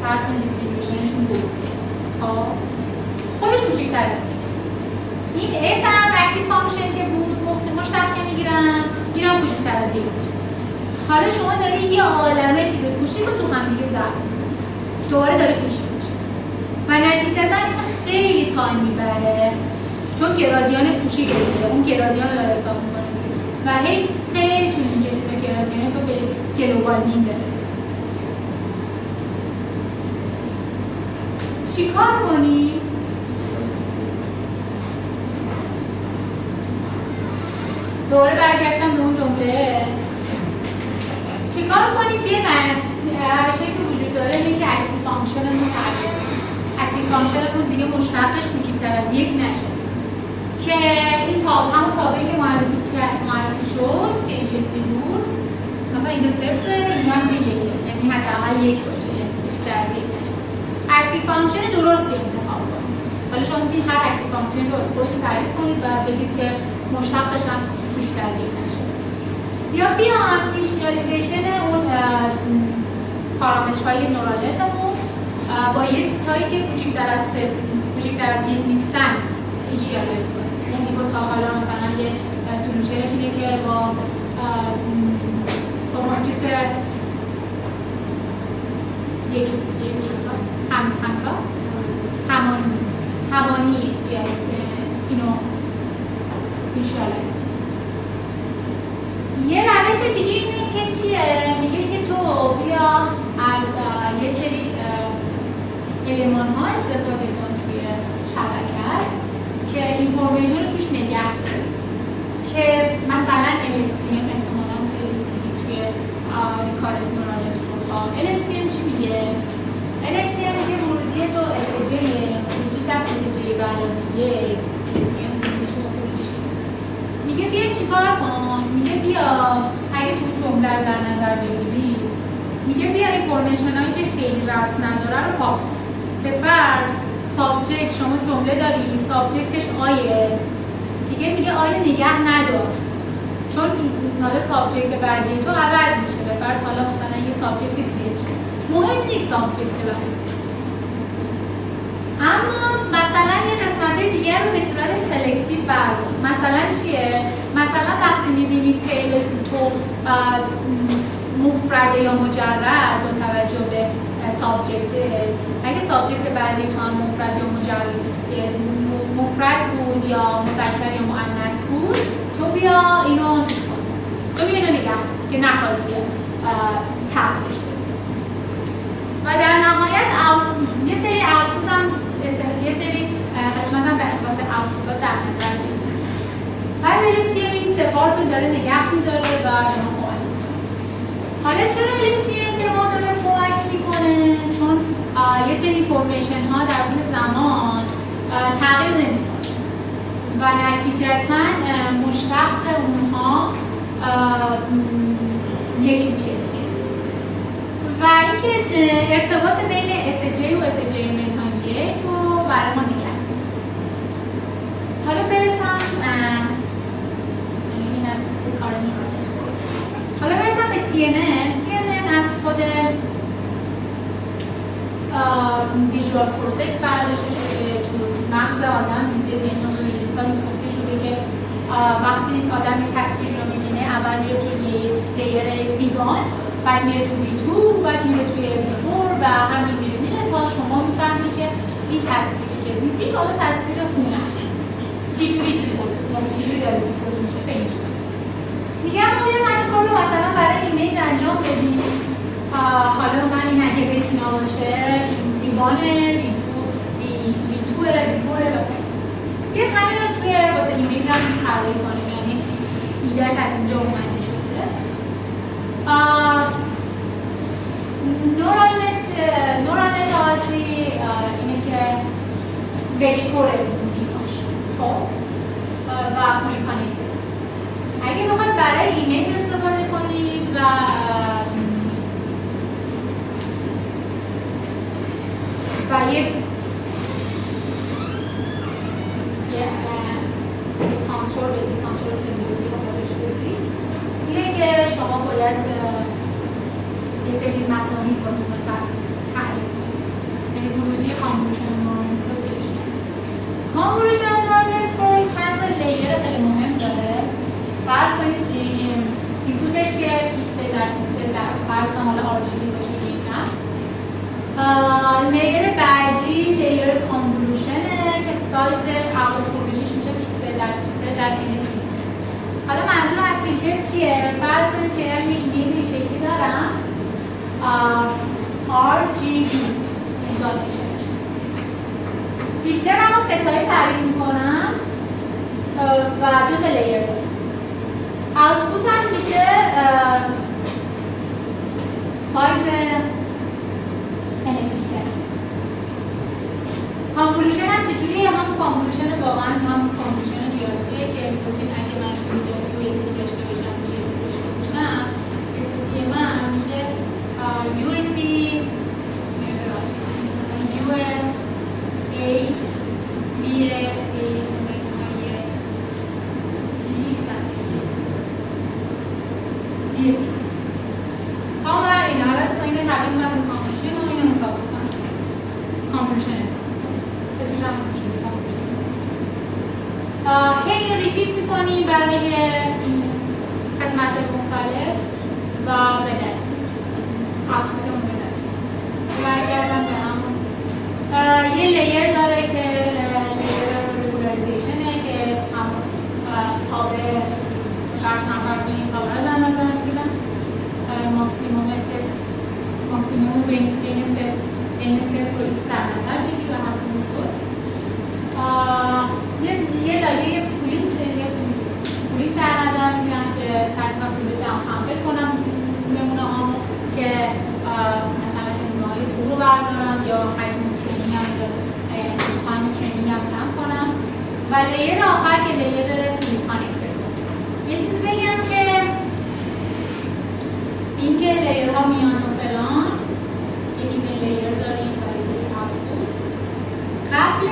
B: فرض کن دیستریبیوشنشون بوسیه خب خودش کوچیک‌تر از این F هم اکتیو فانکشن که بود مشتق که میگیرم این هم کوچیک‌تر از این میشه. حالا شما داری یه عالمه چیز کوچیک رو تو هم دیگه ضرب دوباره داره کوچیک میشه و نتیجتا این خیلی تایم میبره چون گرادیانت کوچیکه دیگه اون گرادیان رو داره حساب میکنه و هی خیلی طول میکشه تا گرادیانت رو به گلوبال مین برسه. چیکار کنی؟ دوباره برگشتم به اون جمله چیکار کنید؟ یه روشی که وجود داره اینه که اکتیو فانکشنمون تعریف اکتیو فانکشنمون دیگه مشتقش کوچیک‌تر از یک نشه که این همون تابعی که معرفی شد که این شکلی بود مثلا اینجا صفره اینجا هم یکه یعنی حداقل یک باشه یعنی کوچیک‌تر از یک نشه. اکتیو فانکشن درستی انتخاب کنید. حالا شما میتونید هر اکتیو فانکشن رو از خودتون تعریف کنید و بگید که مشتقش هم کوچیک‌تر از یک نشه. یا بیان اینیشیالیزیشن اون پارامترهای نورال نتمون با یه چیزهایی که کوچکتر از یک نیستن اینیشیالیز کنیم. یعنی با تا حالا مثلا یه سولوشنش اینه که با ماتریس یک تا همانی اینو اینیشیالیز کنیم. یه روش دیگه اینه که چیه؟ میگه که تو بیا از یه سری المان‌ها استفاده کن توی شبکت که اینفورمیشن رو توش نگه داری که مثلا LSTM احتمالاً خیلی دیدی توی ریکارد نورال نتورک‌ها. LSTM چی میگه؟ LSTM میگه ورودی دو SJ ورودی در SJ به علاوه یک LSTM ورودیش و خروجیش میگه بیا چیکار کن؟ میگه بیا اگه تو جمله رو در نظر بگیری میگه بیا اینفورمیشن هایی که خیلی ربط نداره رو پاک کن. به فرض سابجکت شما جمله داری سابجکتش آیه دیگه میگه آیه نگه ندار چون حالا سابجکت بعدی تو عوض میشه. به فرض حالا مثلا یه سابجکت دیگه میشه مهم نیست سابجکت بعدی اما مثلا یه قسمت‌های دیگه رو به صورت سلکتیو بردار. مثلا چیه؟ مثلا وقتی می‌بینی فعل تو مفرده یا مجرد با توجه به سابجکت اگه سابجکت بعدی تو هم مفرد یا مفرد بود یا مذکر یا مؤنث بود تو بیا اینو چیز کن تو بیا اینو نگه که نخواد دیگه تغییرش بدی و در نهایت یه سری آوتپوت هم یه سری قسمت هم واسه آوتپوت ها در نظر بگیرن. بعد LSTM این سپارت رو داره نگه می‌داره و کمک می‌کنه. حالا چرا LSTM به ما داره کمک می‌کنه؟ چون یه سری اینفورمیشن ها در طول زمان تغییر نمی‌کنه و نتیجتاً مشتق اونها یک میشه و اینکه ارتباط بین SJ و SJ منهای یک رو برای ما نگه می‌داره. حالا برسم این از کار نیورال حالا برسم به CNN از خود ویژوال کورتکس برداشته شده تو مغز آدم دیده به نورولیسا گفته شده که وقتی آدم یک تصویر رو می‌بینه اول میره تو لیر B1 بعد میره تو B2 بعد میره توی B4 و همینجوری میره تا شما میفهمید که این تصویری که دیدی حالا تصویر خونه است. چجوری داره دیفوت میشه پیش میگم باید همین کار رو مثلا برای ایمیل انجام بدی. حالا مثلا این اگه رتینا باشه B1 B2 B4 بیا همین رو توی واسه ایمیل هم طراحی کنیم یعنی ایدهش از اینجا اومده شده. نورال نتورکی اینه که وکتوره بودیماش خب و فولی کانکتد. اگه بخواید برای ایمیج استفاده کنید و یه تانسور بدید تانسور سیمبولی رو بارش بدید اینه که شما باید یه سری مفاهیم واسه تعریف کنید یعنی ورودی کانولوشن نورال نتورک بهش میاد. کانولوشن نورال نتورک چند تا لیر خیلی مهم داره. فرض کنید اینپوتش که پیکسل در پیکسل در فرض کنید حالا RGB باشه میگم. لیر بعدی لیر کانولوشنه که سایز اول خروجیش میشه پیکسل در این پیکسل. حالا منظور از فیلتر چیه؟ فرض کنید که یه ایمیج این شکلی دارم RGB انگار میشه فیلتر هم ستایی تعریف میکنم و دو تا لیر دارم. آوتپوت هم میشه سایز این فیلتر. کانولوشن هم چجوریه؟ هم کانولوشن واقعا هم کانولوشن ریاضیه که میگفتیم اگه من UAT داشته باشم UAT داشته باشم ST من میشه UAT مثلا UL A B A T کام این حالت سایین تقریب من حساب میشه من اینو حساب کنم کانولوشن حساب اسمش هم کانولوشن هی اینو ریپیت میکنیم برای قسمت مختلف و به دست آوتپوتمون به دست برگردم به همون یه لیر داره که لیر رگولاریزیشنه که همون تابع فرض این تابع رو در نظر بگیرم ماکسیموم بین بین 0 و x در نظر بگیر و همون شد. یه لایه پولینگ در نظر میگیرم که سعی کنم تولید سامپل کنم نمونه هامو که مثلا نمونه های خوب رو بردارم یا حجم ترینینگ هم یا تایم ترینینگ هم کم کنم و لیر آخر که لیر فیلم کانکتد. یه چیزی بگم که این که لیرها میان و فلان یکی که لیر داره این تاریزه آوتپوت قبل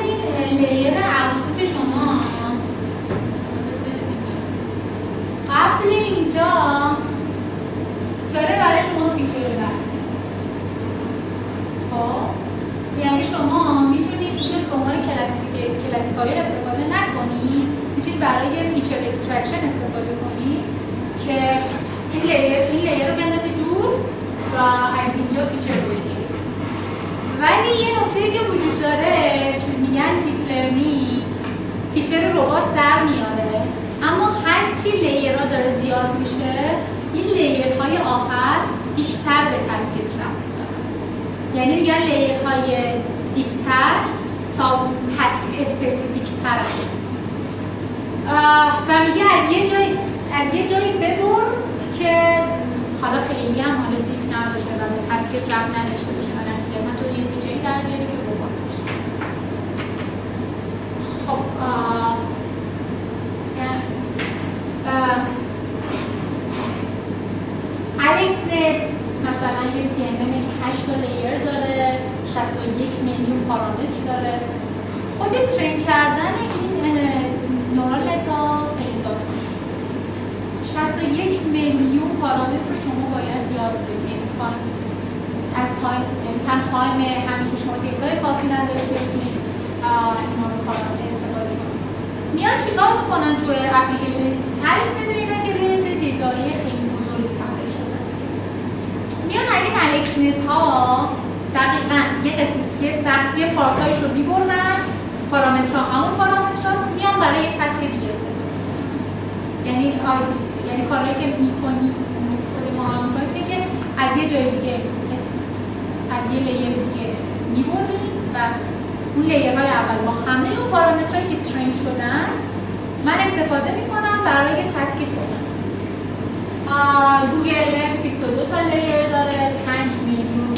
B: لیر آوتپوت شما قبل اینجا داره برای شما فیچر برمی‌داره. خب یعنی شما میتونید اینو به عنوان کلاسیفایر استفاده نکنید، میتونید برای فیچر اکسترکشن استفاده کنید که این لیر رو بندازید دور و از اینجا فیچر رو بگیرید. ولی یه نکته‌ای که وجود داره چون میگن دیپ لرنینگ فیچر روباست در میاره، اما هرچی لیرها داره زیاد میشه این لیرهای آخر بیشتر به تسکیت ربط دارن. یعنی میگن لیرهای دیپتر تسک اسپسیفیک ترن و میگه از یه جایی ببر که حالا خیلی هم حالا دیپ نباشه و به تسکیت ربط نداشته باشه و نتیجتا تو یه فیچری در بیاری که روباست باشه. خب AlexNet مثلا یه CNN که 8 تا لیر داره، 61 میلیون پارامتر داره. خود ترین کردن این نورال نت‌ها خیلی داستانه. 61 میلیون پارامتر رو شما باید یاد بگیرید. کم تایم همین که شما دیتای کافی ندارید که بتونید اینا رو پارامتر استفاده کنید. میان چیکار میکنن توی اپلیکیشن AlexNet میبینن که روی سری دیتاهای خیلی بزرگی طراحی شدن. میان از این AlexNet ها دقیقاً یه پارتایش رو میبرن، پارامترها همون پارامترهاست، میان برای یه تسک دیگه استفاده کنن. یعنی کارهایی که میکنی خود ما هم میکنیم که از یه جای دیگه از یه لیر دیگه میبریم و اون لیرهای اول با همه اون پارامترهایی که ترین شدن من استفاده میکنم برای تسک خودم. گوگل نت 22 تا لیر داره، 5 میلیون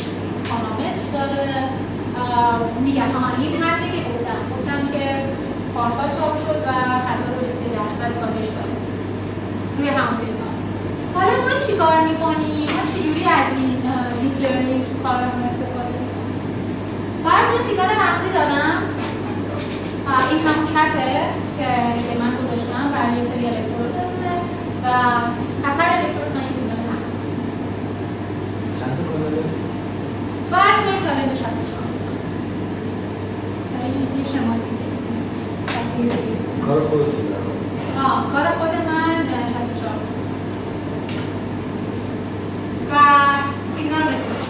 B: پارامتر داره. میگم این همینه که گفتم که پارسال چاپ شد و خطا رو به 3% کاهش داره روی همون دیتا. حالا ما چی کار میکنیم؟ ما چجوری از این دیپ لرنینگ تو کارمون استفاده میکنیم؟ فرض کنید سیگنال مغزی دارم، این همون کپه که من گذاشتم برای یه سری الکترود داره و از هر الکترود من یه سیگنال مغزی دارم.
C: چند تا کاناله؟
B: فرض کنید تا لید 64 این یه شماتیکه
C: کار خودتون دارم؟
B: کار خود من 64 و سیگنال میکنم.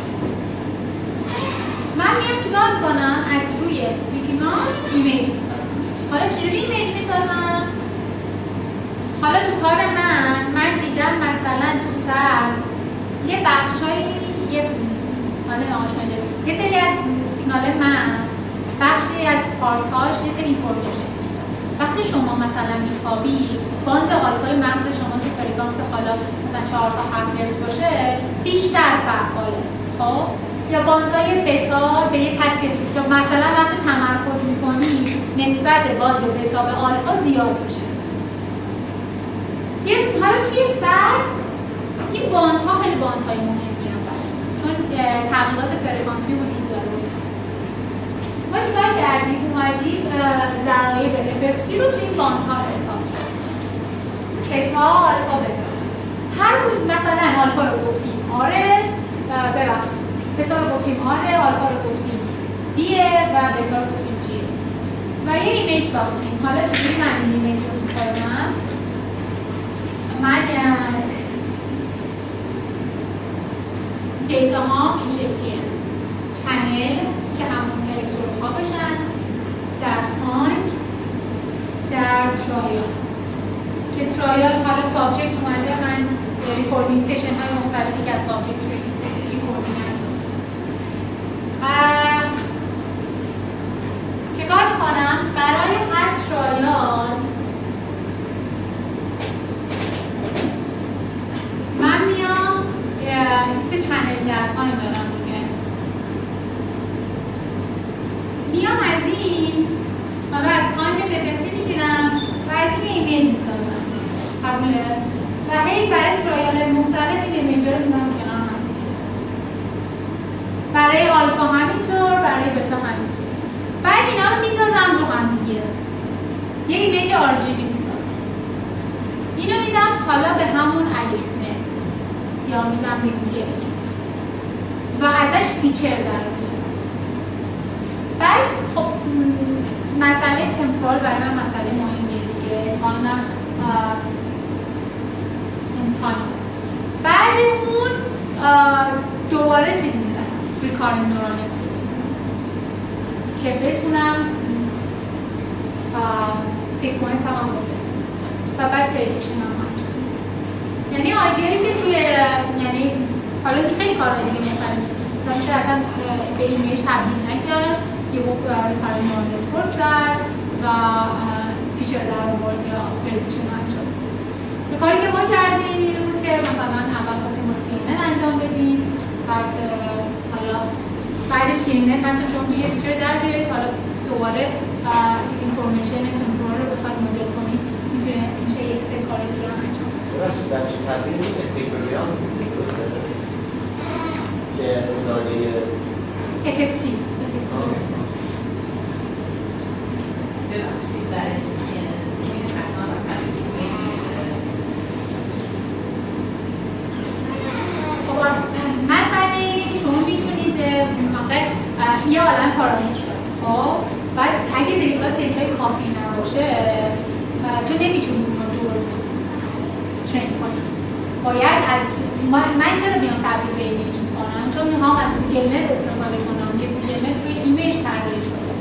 B: من میام چیکار میکنم؟ از روی سیگنال ایمیج میسازم. حالا چجوری ایمیج میسازم؟ حالا تو کار من دیدم مثلا تو سر یه بخشایی یه سری از سیگنال مغز بخشی از پارت‌هاش یه سری اینفورمیشن وجود داره. وقتی شما مثلا میخوابید باند آلفای مغز شما که فرکانس حالا مثلا 4 تا 7 هرتز باشه بیشتر فعاله. خب یا باندهای بتا به یه تسکیت یا مثلا وقتی تمرکز میکنید نسبت باند بتا به آلفا زیاد میشه. حالا توی سر این باندها خیلی باندهای مهمی هم برای چون تغییرات فرکانسی وجود داره. ما چیکار کردیم؟ اومدیم ضرایب FFT رو توی این باندها حساب کردیم. تتا، آلفا، بتا. هر مثلا آلفا رو گفتیم آره ببخشید تتا رو گفتیم آره، آلفا رو گفتیم بیه و بتا رو گفتیم جیه و یه ایمیج ساختیم. حالا چجوری من این ایمیج رو میسازم؟ من دیتا ها این شکلیه. چنل که همون الکترودها باشن در تایم در ترایال که ترایال حالا سابجکت اومده من ریکوردینگ سیشن های مختلفی که از سابجکت ریکوردینگ انجام در تایم دارم دیگه. میام از این حالا از تایمش افکتی میگیرم و از این ایمیج میسازم. قبوله؟ و هی برای ترایال مختلف این ایمیج‌ها رو میذارم کنار هم. برای آلفا همینطور، برای بتا همینطور. بعد اینا رو میندازم رو هم دیگه. یه ایمیج RGB میسازم. اینو میدم حالا به همون AlexNet یا میدم به گوگل نت و ازش فیچر در میارم. بعد خب مسئله تمپورال برای من مسئله مهمیه دیگه. تایم بعد اون دوباره چیز میزنم ریکارنت نورال نتورک میزنم که بتونم سیکونس هم بوده و بعد پردیکشن هم انجام. یعنی آیدیایی که توی یعنی حالا خیلی کارهای دیگه مختلف مثلا میشه اصلا به ایمیج تبدیل نکردم یه ریکارنت نورال نتورک زد و فیچر در آورد یا پردیکشن انجام داد. کاری که ما کردیم این بود که مثلا اول خواستیم با CNN انجام بدیم، بعد حالا بعد CNN هم تو شما یه فیچر در بیارید، حالا دوباره اینفورمیشن تمپورال رو بخواید مدل کنید میشه یک سری کار دیگه هم انجام بدید.
D: ببخشید درش تبدیل اسپیکتروگرام که داده
B: FFT
E: ببخشید برای
B: مسئله اینه که شما میتونید یه عالم پارامتر داره. خب بعد اگه دیتای کافی نباشه تو نمیتونی اون رو درست ترین کنی. باید از من چرا بیام تبدیل به ایمیج میکنم؟ چون میخوام از گوگل نت استفاده کنم که گوگل نت روی ایمیج طراحی شده.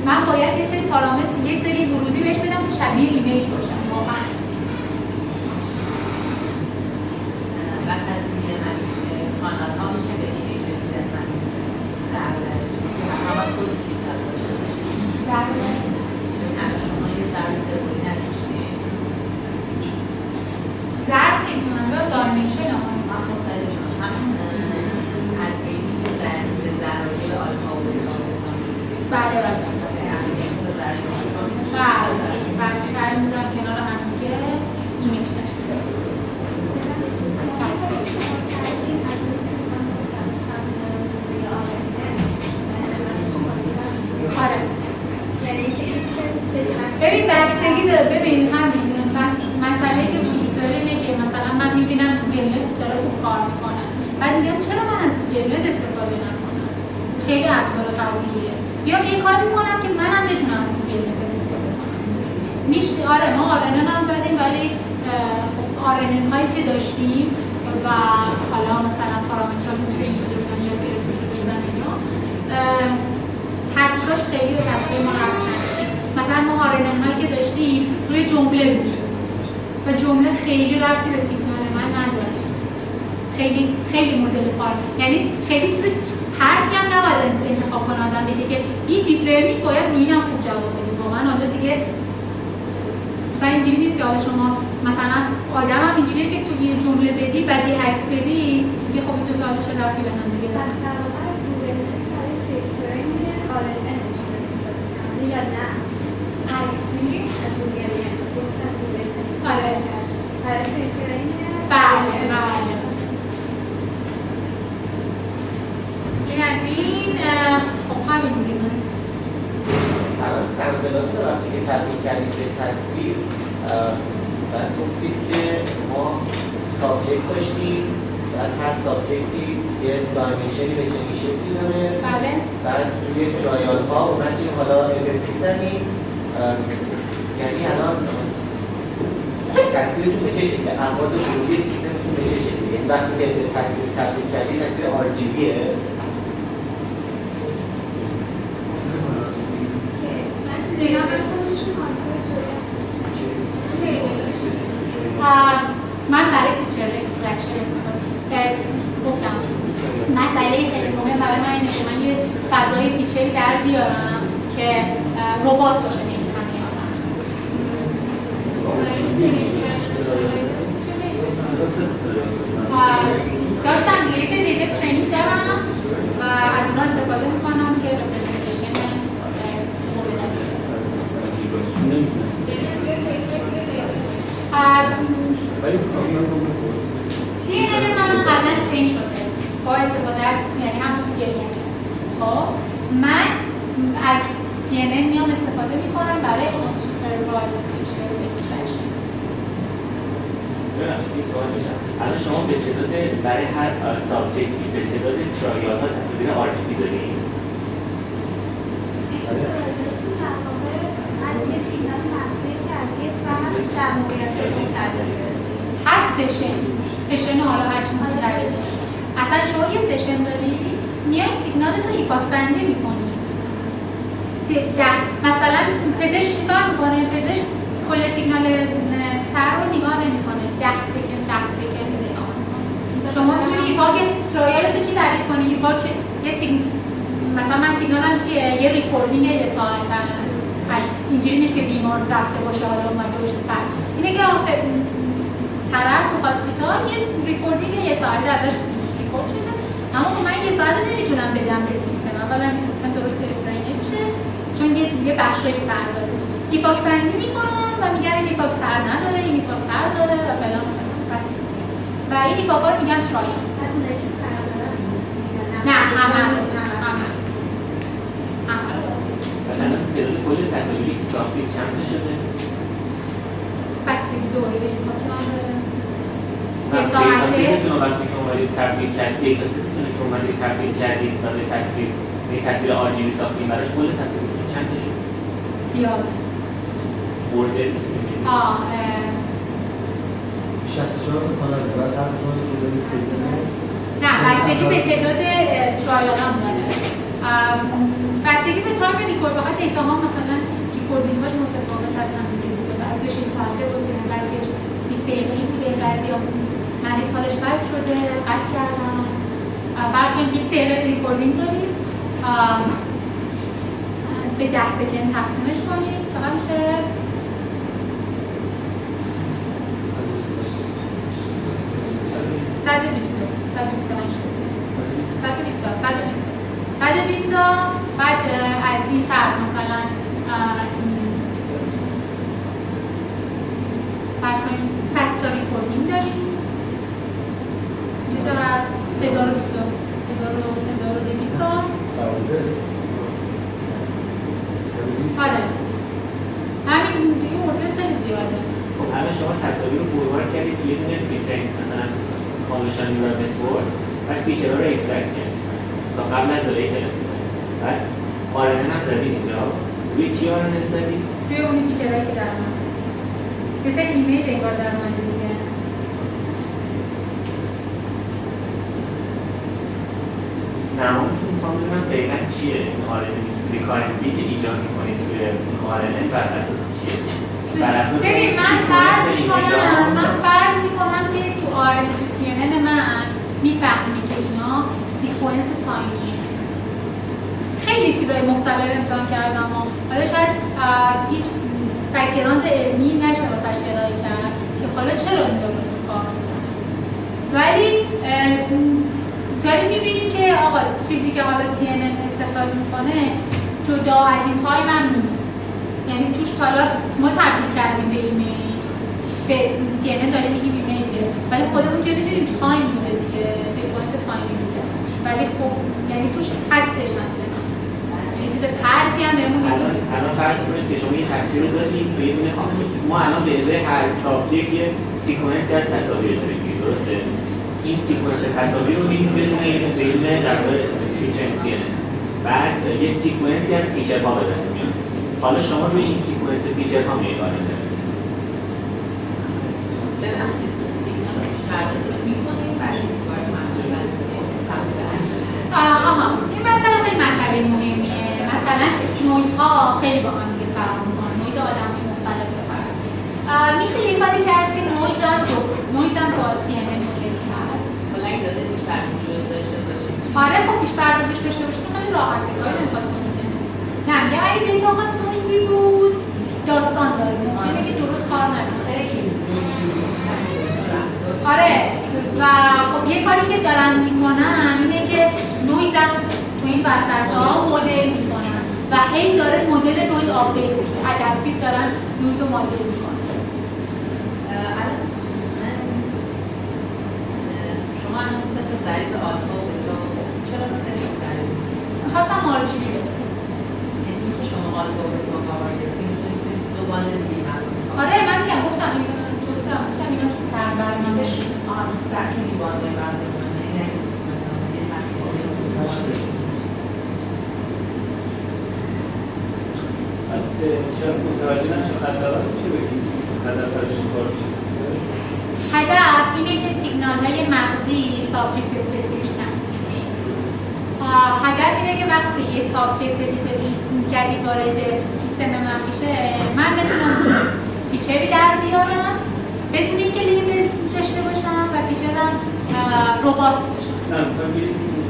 B: من باید یه سری پارامتر یه سری ورودی بهش بدم که شبیه ایمیج باشن واقعا.
E: بعد از روی همین کانال ها میشه به ایمیج رسید از همین ضربه همه خود سیگنال باشه
B: ضربه
E: الان شما یه ضرب سومی نداشتید
B: ضرب نیست منظور دایمنشن
E: من مطمئن شدم همین از بینی که به ضرایب آلفا و بتا میرسید
B: بله بعد میذارم کنار هم دیگه ایمیج تشکیل آره ببین بستگی داره. ببین همین مسئله که وجود داره اینه که مثلا من میبینم گوگل نت داره خوب کار میکنه، بعد میگم چرا من از گوگل نت استفاده نکنم؟ خیلی ابزار قویه. بیام یه کاری کنم که منم بتونم از گوگل نت استفاده کنم. میشه آره ما RNN هم زدیم ولی خب RNN هایی که داشتیم و حالا مثلا پارامتراشون ترین شده بودن یا گرفته شده بودن اینا تسکاش خیلی به تسکای ما ربط نداشت. مثلا ما RNN هایی که داشتیم روی جمله بود و جمله خیلی ربطی به سیگنال من نداره. خیلی مدل کار یعنی خیلی چیز پرتی هم نباید انتخاب کنه آدم بگه که این دیپ لرنینگ باید روی اینم خوب جواب بده. واقعا حالا دیگه مثلا اینجوری نیست که حالا شما مثلا آدم هم اینجوریه که تو یه جمله بدی بعد یه عکس بدی دیگه خب این دو تا چه ربطی به هم دیگه
F: بس طبعا از گوگل نت برای فیلترینگ RNN استفاده کنم یا نه
B: از چی؟
F: از گوگل نت گفتم گوگل نت
B: آره
F: برای فیلترینگ
B: بله این از این خب همین دیگه
D: الان سمبلات رو وقتی که تبدیل کردیم به تصویر بعد گفتید که ما سابجکت داشتیم بعد هر سابجکتی یه دایمنشنی به چنین شکلی داره
B: بله
D: بعد روی ترایال ها اومدیم حالا افکتی زدیم یعنی الان تصویرتون به چه شکله؟ ابعاد ورودی سیستمتون به چه شکله؟ یعنی وقتی که به تصویر تبدیل کردید تصویر RGBه
B: من برای فیچر اکسترکشن استفاده گفتم مسئله خیلی مهم برای من اینه که من یه فضای فیچری در بیارم که روباست باشه به امکانیاتم. داشتم یه سری دیتا ترینینگ دارم و از اونها استفاده میکنم که رپرزنتیشن مورد CNN من قبلا ترین شده با استفاده از یعنی همون گریت. خب من از CNN میام استفاده میکنم برای unsupervised feature extraction.
G: این سوال میشم الان شما به تعداد برای هر سابجکتی به تعداد ترایال ها تصویر RGB داریم؟
B: هر سشن حالا هر چی مختلف اصلا شما یه سشن داری میای سیگنال تو ایپاک بندی میکنی مثلا پزشک چیکار میکنه؟ پزشک کل سیگنال سر رو نگاه نمیکنه 10 سکند نگاه میکنه شما میتونی ایپاک ترایال تو چی تعریف کنی؟ ایپاک یه مثلا من سیگنالم چیه؟ یه ریکوردینگ یه ساعت هست اینجوری نیست که بیمار رفته باشه حالا اومده باشه سر اینه که طرف تو هاسپیتال یه ریکوردینگ یه ساعته ازش ریکورد شده اما من یه ساعت نمیتونم بدم به سیستم اولا که سیستم درست ترین نمیشه چون یه بخشش سر داره ایپاک بندی میکنم و میگم این ایپاک سر نداره این ایپاک سر داره و فلان پس و این ایپاک ها رو میگم ترایل نه همه
G: مثلا تعداد کل تصاویری که ساختید چند تا شده؟
B: بستگی دوره به ایپاک نداره
G: دیتا سیتتون وقتی که اومدید تبدیل کردید دیتا سیتتون که اومدید تبدیل کردید و به تصویر RGB ساختیم براش کل تصاویرتون چند تا شد؟
B: زیاد
G: برده میتونید
C: 64 تا کانال و تقریبا تعداد سیگنال
B: نه بستگی به تعداد ترایال هم داره بستگی به تایم ریکورد واقعا دیتا ها مثلا ریکوردینگ هاش متفاوت هستن بوده بعضیش این ساعته بوده بعضیش 20 دقیقه‌ای بوده بعضیا مریض حالش بد شده قطع کردن فرض کنید 20 دقیقه ریکوردینگ دارید به 10 سکند تقسیمش کنید چقدر میشه؟ 120 بعد از این فرق مثلا فرض کنیم 100 تا ریکوردینگ دارید میشه چقدر؟ 1200 تا آره همین دیگه ارده خیلی زیاده
G: خب الان شما تصاویر رو فوروارد کردید توی یه دونه فیچرینگ مثلا کانولوشن نیورال نتورک بعد فیچرها رو اکسترکت کردید تا قبل از داده کلاسی بعد RNN هم زدید اینجا روی چی RNN زدید؟
B: توی اونی فیچرهایی که در اومد مثل ایمیج انگار در اومده دیگه
G: زمانتون میخوام ببینم دقیقا چیه این RNN ریکارنسی که ایجاد میکنید توی RNN بر اساس چیه؟ بر اساس
B: ببین من فرض میکنم که تو تو CNN من میفهمی که اینا سیکونس تایمیه خیلی چیزای مختلف امتحان کردم و حالا شاید هیچ بک‌گراند علمی نشه واسش ارائه کرد که حالا چرا این داره کار میکنه ولی داریم میبینیم که آقا چیزی که حالا CNN استخراج میکنه جدا از این تایم هم نیست یعنی توش حالا ما تبدیل کردیم به ایمیج به CNN داریم میگیم ایمیجه ولی خودمون که میدونیم تایم بوده دیگه سیکونس تایمی بوده ولی خب یعنی توش هستش همچنان یه چیز پرتی هم بهمون میگیم
G: الان فرض کنید که شما یه تصویر رو دارید به یه دونه ما الان به ازای هر سابجکت یه سیکونسی از تصاویر داریم درسته؟ این سیکونس تصاویر رو میدیم بدون یه دونه در واقع فیچر CNN بعد یه سیکونسی از فیچرها به دست میاد حالا شما روی این سیکونس فیچرها می‌کار می‌کنید
E: ببخشید سیگنال رو پردازش می‌کنیم برای کار محصولات
B: آها این مسئله خیلی مسئله مهمیه مثلا نویزها خیلی با هم دیگه فرق می‌کنن نویز آدم‌های مختلف فرق میشه یه کاری کرد که نویزم با CNN مدل کرد
E: حالا اگه داده پیش پردازش داشته باشید
B: آره خب پیش پردازش داشته باشید خیلی راحته کاری نمی‌خواد کنید نه میگه اگه دیتا خود نویزی بود داستان داره ممکنه که درست کار نکنه آره و خب یه کاری که دارن میکنن اینه که نویزم تو این وسط‌ها مدل میکنن و هی داره مدل نویز آپدیت میشه، ادپتیو دارن نویز رو مدل میکنن.
E: شما الان سه تا ضریب آلفا و بتا، چرا سه تا ضریب؟
B: خواستم مارجینی بسازم.
E: یعنی اینکه شما آلفا و بتا قرار گرفتید میتونید دو باند دیگه معلوم کنید.
B: آره من میگم گفتم اینا تو سر برنامه
E: تو سر چون این باند بعضی مهمه یعنی
H: شاید متوجه نشم تصور چه بگید هدف از این کار چیه؟
B: هدف اینه که سیگنال های مغزی سابجکت اسپسیفیکن. هدف اینه که وقتی یه سابجکت جدید وارد سیستم من میشه من بتونم فیچری در بیارم بدون اینکه لیبل داشته باشم و فیچرم روباست باشم.
H: نه ببینید این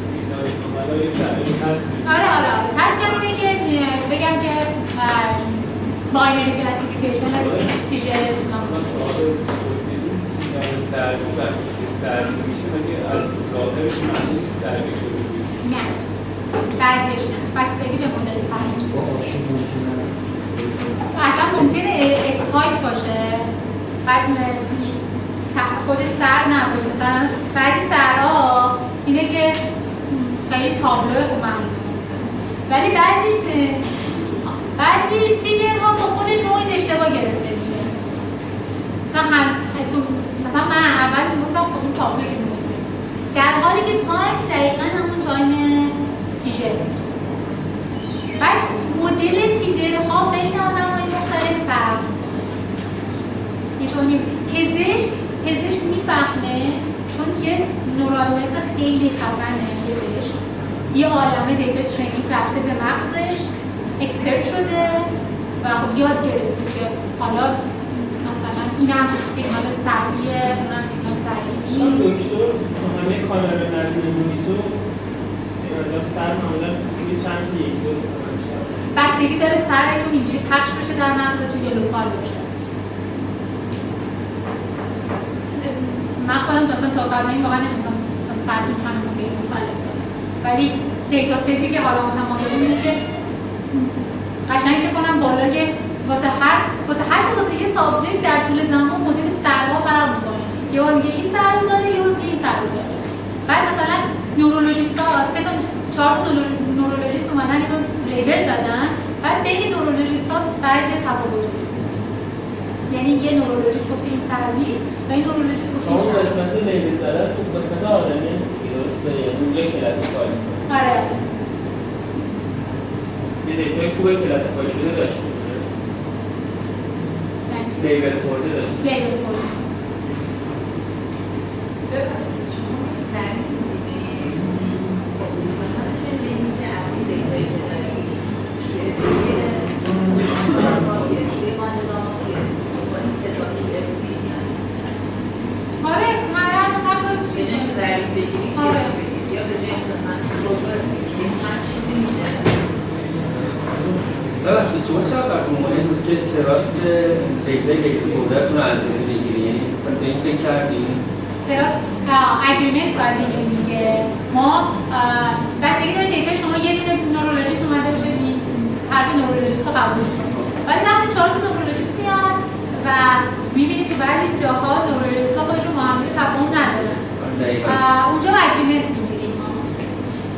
H: سیگنال کاملا یه سرعی هست.
B: آره تصمیم اینه که بگم که باینری کلاسیفیکیشن سیجر
H: مثلا سوال ببینید سیگنال سرعی وقتی که سرعی میشه مگه از ظاهرش معلوم نیست سرعی شده بود؟
B: نه بعضیش نه بستگی به مدل سرعی
C: با آشون ممکنه
B: اصلا ممکنه اسپایک باشه بعد خود سر نباشه. مثلا بعضی سرها اینه که خیلی تابلوه خوب معلومه ولی بعضی سیجرها با خود نویز اشتباه گرفته میشه. مثلا من اول میگفتم خب این تابلوه که نویزه در حالی که تایم دقیقا همون تایم سیجر بود. بعد مدل سیجرها بین آدم‌های مختلف فرق می‌کنه. چون پزشک میفهمه چون یه نورال نت خیلی خفنه پزشک یه عالمه دیتا ترینینگ رفته به مغزش اکسپرت شده و خب یاد گرفته که حالا مثلا اینم سیگنال سرعیه اونم سیگنال سرعی نیست.
H: دکتر همه کانال نرمین نویزو از سر معمولا توی چند یک دو
B: بستگی داره سرتون اینجوری پخش بشه در مغزتون یا لوکال باشه. من خودم مثلا تا قبل این واقعا نمی‌دونم مثلا سر این همه مدل مختلف داره ولی دیتا سیتی که حالا مثلا ما داریم اینه که قشنگ فکر کنم بالای حتی واسه یه سابجکت در طول زمان مدل سرها فرق می‌کنه. یه بار میگه این سر رو داره یه بار میگه این سر رو داره. بعد مثلا نورولوژیست‌ها 4 تا نورولوژیست اومدن اینو لیبل زدن بعد بین نورولوژیست‌ها بعضی تفاوت وجود داره. یعنی یه نورولوژیست گفته این سر نیست و این نورولوژیست گفته این سر.
H: اون قسمت لیبل زدن تو قسمت آدمی درسته یعنی اونجا کلاسیفای می‌کنه.
B: آره.
H: یه دیتای خوبه کلاسیفای شده داشته. لیبل خورده داشته.
B: لیبل خورده.
E: ببخشید شما این ضریب می‌بینید مثلا چه ذهنی که از این دیتایی که دارید PSD ماندلا PSD با این سه تا PSD
B: آره هر
E: به جای ضریب بگیرید PSD بگیرید یا به جای مثلا روبر بگیرید هر چیزی میشه.
A: ببخشید شما چه براتون مهم بود که تراست دیتای قدرتتون رو اندازه بگیرید؟ یعنی مثلا به این فکر کردین؟
B: تراست اگریمنت باید بگیریم دیگه. ما بستگی داره دیتای شما یه دونه نورولوژیست اومده باشه حرف نورولوژیست رو قبول کنید ولی وقتی 4 تا نورولوژیست میاد و میبینید تو بعضی جاها نورولوژیست‌ها خودشون معامله تفاهم ندارن اونجا اگریمنت میگیریم. ما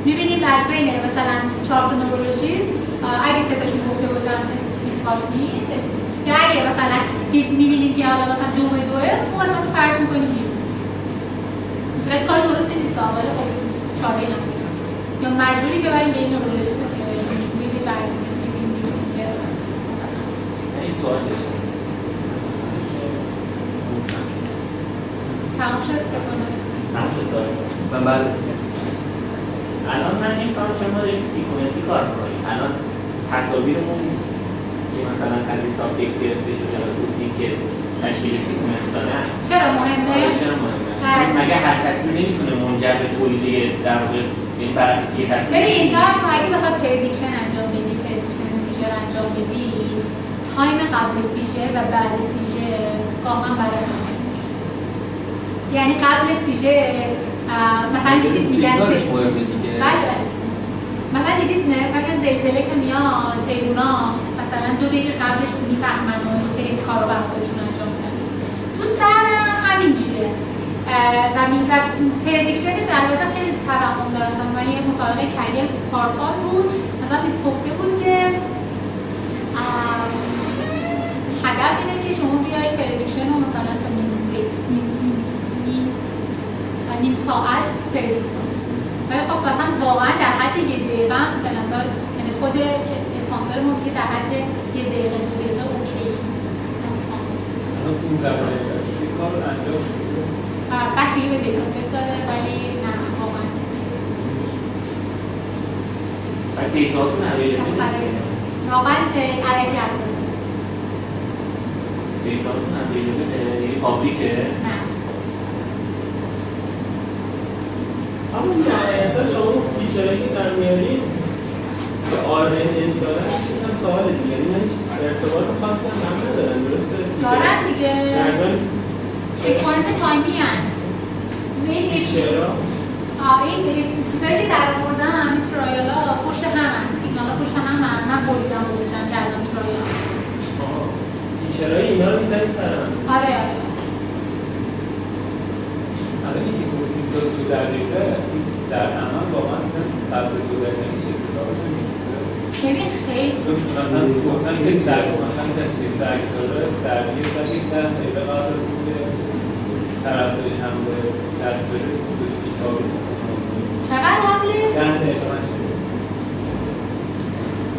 B: میبینیم از بین مثلا 4 تا نورولوژیست اگه 3 تاشون گفته بودن اثبات نیست یا اگه مثلا میبینیم که حالا مثلا 2 به 2 اون قسمت رو پرت میکنیم بیرون. فقط کار درستی نیست ولی خب چاره‌ای نداریم یا مجبوری ببریم به این نورولوژیست که نشون میده برگردیم میبینیم که مثلا
G: این سوال داشتم
B: تمام شد که کنه
G: تمام شد سوال
A: من بعد
G: الان من نمی‌فهمم چرا ما داریم سیکونسی کار می‌کنیم. الان تصاویرمون که مثلا از این سابجکت گرفته شده و گفتیم که تشکیل سیکونس دادن
B: چرا مهمه؟
G: چرا مهمه؟ چون مگه هر تصویر نمیتونه منجر به تولید در واقع یعنی بر اساس یه تصویر
B: ببین تا اگه بخواد پردیکشن انجام بدی پردیکشن سیجر انجام بدی تایم قبل سیجر و بعد سیجر گاهن بعد از یعنی قبل سیژه مثلا دیدید میگن
A: مهمه دیگه.
B: بله مثلا دیدید مثلا زلزله که میاد تیرونا مثلا 2 دقیقه قبلش میفهمن و این سری کارا برای خودشون انجام میدن. تو سر همینجوریه و پردیکشنش البته خیلی توهم داره. مثلا من یه مسابقه کردم پارسال بود، مثلا گفته بود که هدف اینه که شما بیایید پردیکشن رو مثلا تا نیم ساعت پردیکت کنید. ولی خب مثلا واقعا در حد 1 دقیقه به نظر یعنی خود اسپانسر ما میگه در حد 1 دقیقه 2 دقیقه اوکی.
H: الان 15 دقیقه این کار رو انجام میده.
B: بستگی به دیتا ست داره ولی نه واقعا.
G: و دیتاتون
B: واقعا الکی حرف زدن.
G: دیتاتون یعنی پابلیکه؟
B: نه.
I: اما نهایتا شما اون فیچرهایی که در میارید که RNN دارن هم سوال دیگه، یعنی من هیچ ارتباط خاصی هم ندارن، درسته؟
B: دارن دیگه سیکوانس تایمی هن.
I: چرا؟
B: این چیزایی که در آوردم این ترایل ها پشت هم هن، سیگنال ها پشت هم هن. من بریدم کردم ترایل.
I: فیچرهای اینا رو میزنی سرم؟
B: آره
H: الان یکی گفتیم تا 2 دقیقه در عمل واقعا قبل 2 دقیقه میشه اتفاق نمیفته.
B: ببین خیلی
H: مثلا گفتن که مثلا کسی که سگ داره سریع سگش 10 دقیقه قبل از اینکه طرفش هم به دست بده دوش بیتابی
B: چقدر قبلش؟
H: 10 دقیقه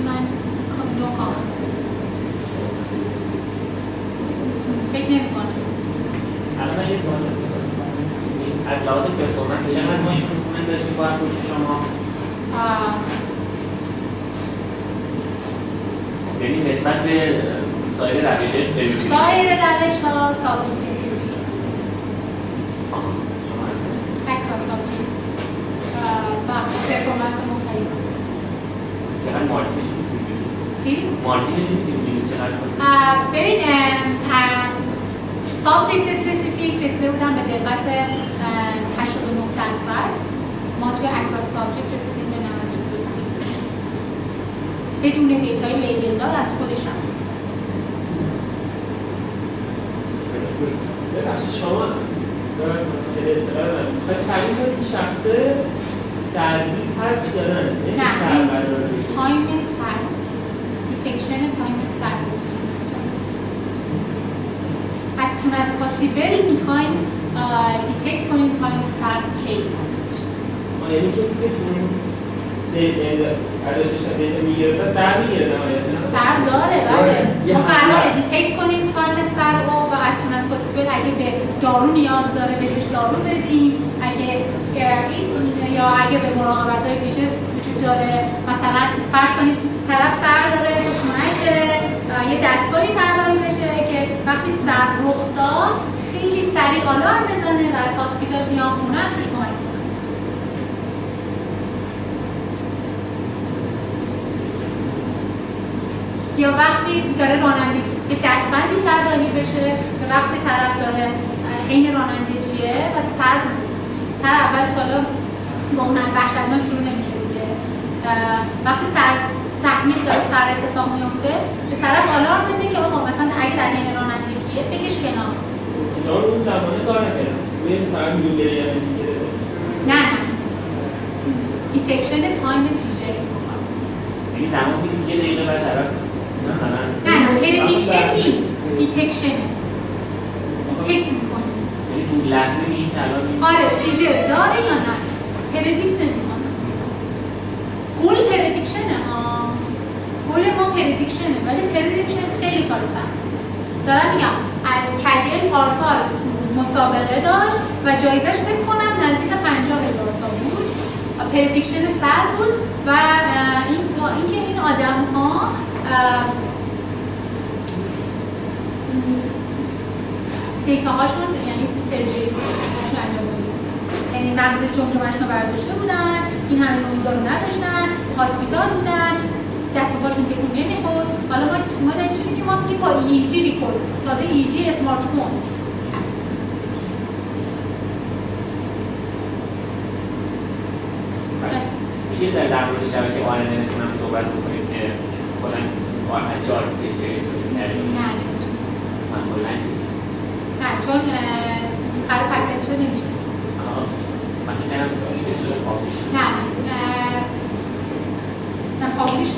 B: من نو کامنت فکر نمی کنم.
G: الان من یه سوال بپرسم از لحاظ پرفورمنس چقدر ما ایمپروومنت داشتیم با اپروچ شما؟ یعنی نسبت به سایر
B: روش‌ها سابجکت اسپسیفیک اکراس سابجکت و پرفورمنس ما خیلی
G: چقدر مارجینش میتونید
B: چی؟
G: مارجینش میتونید چقدر
B: ببین سابجکت اسپسیفیک رسیده بودن به دقت 89%. ما توی اکراس سابجکت رسیدیم به 92%. بدون دیتای لیبل دار از خودش هست.
I: ببخشید شما خیلی اطلاع ندارم میخواید تعیین کنید این شخصه سردی هست یا نه؟
B: نه
I: سربرداری
B: تایم سرد دیتکشن تایم سرد as soon as possible میخوایم دیتکت کنیم تایم سرد کی هستش.
I: یعنی کسی که ازشش دیتا میگیره تا سر میگیره نهایتا
B: سر داره بله. ما قراره دیتکت کنیم تایم سر رو و as soon as possible اگه به دارو نیاز داره بهش دارو بدیم، اگه یا اگه به مراقبت‌های ویژه وجود داره مثلا فرض کنید طرف سر داره تو خونه‌شه یه دستگاهی طراحی بشه که وقتی سر رخ داد خیلی سریع آلارم بزنه و از هاسپیتال بیان خونه‌اش بهش کمک کنه. یا وقتی داره رانندگی یه دستبندی طراحی بشه و وقتی طرف داره حین رانندگیه و سر اولش حالا با اون وحشتناک شروع نمیشه دیگه، وقتی سر فهمید داره سر اتفاق میفته به طرف آلارم بده که آقا مثلا اگه در حین رانندگیه بکش کنار.
I: شما اون زمانه کار نکردم روی فقط میگیره یا نمیگیره؟
B: نه دیتکشن تایم سیجری میکنم.
G: یعنی زمان میدیم یه دقیقه بعد طرف مثلا
B: نه پردیکشن نیست دیتکشنه دیتکت میکنه.
G: یعنی تو لحظه میگیم که الان
B: آره سیجر داره یا نه پردیکت نمیکنه. گول پردیکشنه گول ما پردیکشنه ولی پردیکشن خیلی کار سخته. دارم میگم کدیل پارسال مسابقه داشت و جایزش فکر کنم نزدیک 50,000 تا بود. پردیکشن سر بود و اینکه این آدم ها دیتا هاشون یعنی سرجری هاشون انجام داده بودن، یعنی مغز جمجمه‌شون رو برداشته بودن، این همه نویزا رو نداشتن، هاسپیتال بودن، دست و پاشون تکون نمیخورد. حالا ما داریم چی میگیم؟ ما میگیم با EEG ریکورد، تازه EEG اسمارت فون
G: میشه یه ذره در مورد شبکه RNN هم صحبت بکنید که کلا چه آرکیتکچری استفاده کردید؟
B: نه نمیتونم.
G: من کلا
B: نه چون قرار پتنت شده نمیشه.
G: من که نمیدونم شده پابلیش
B: نه پابلیش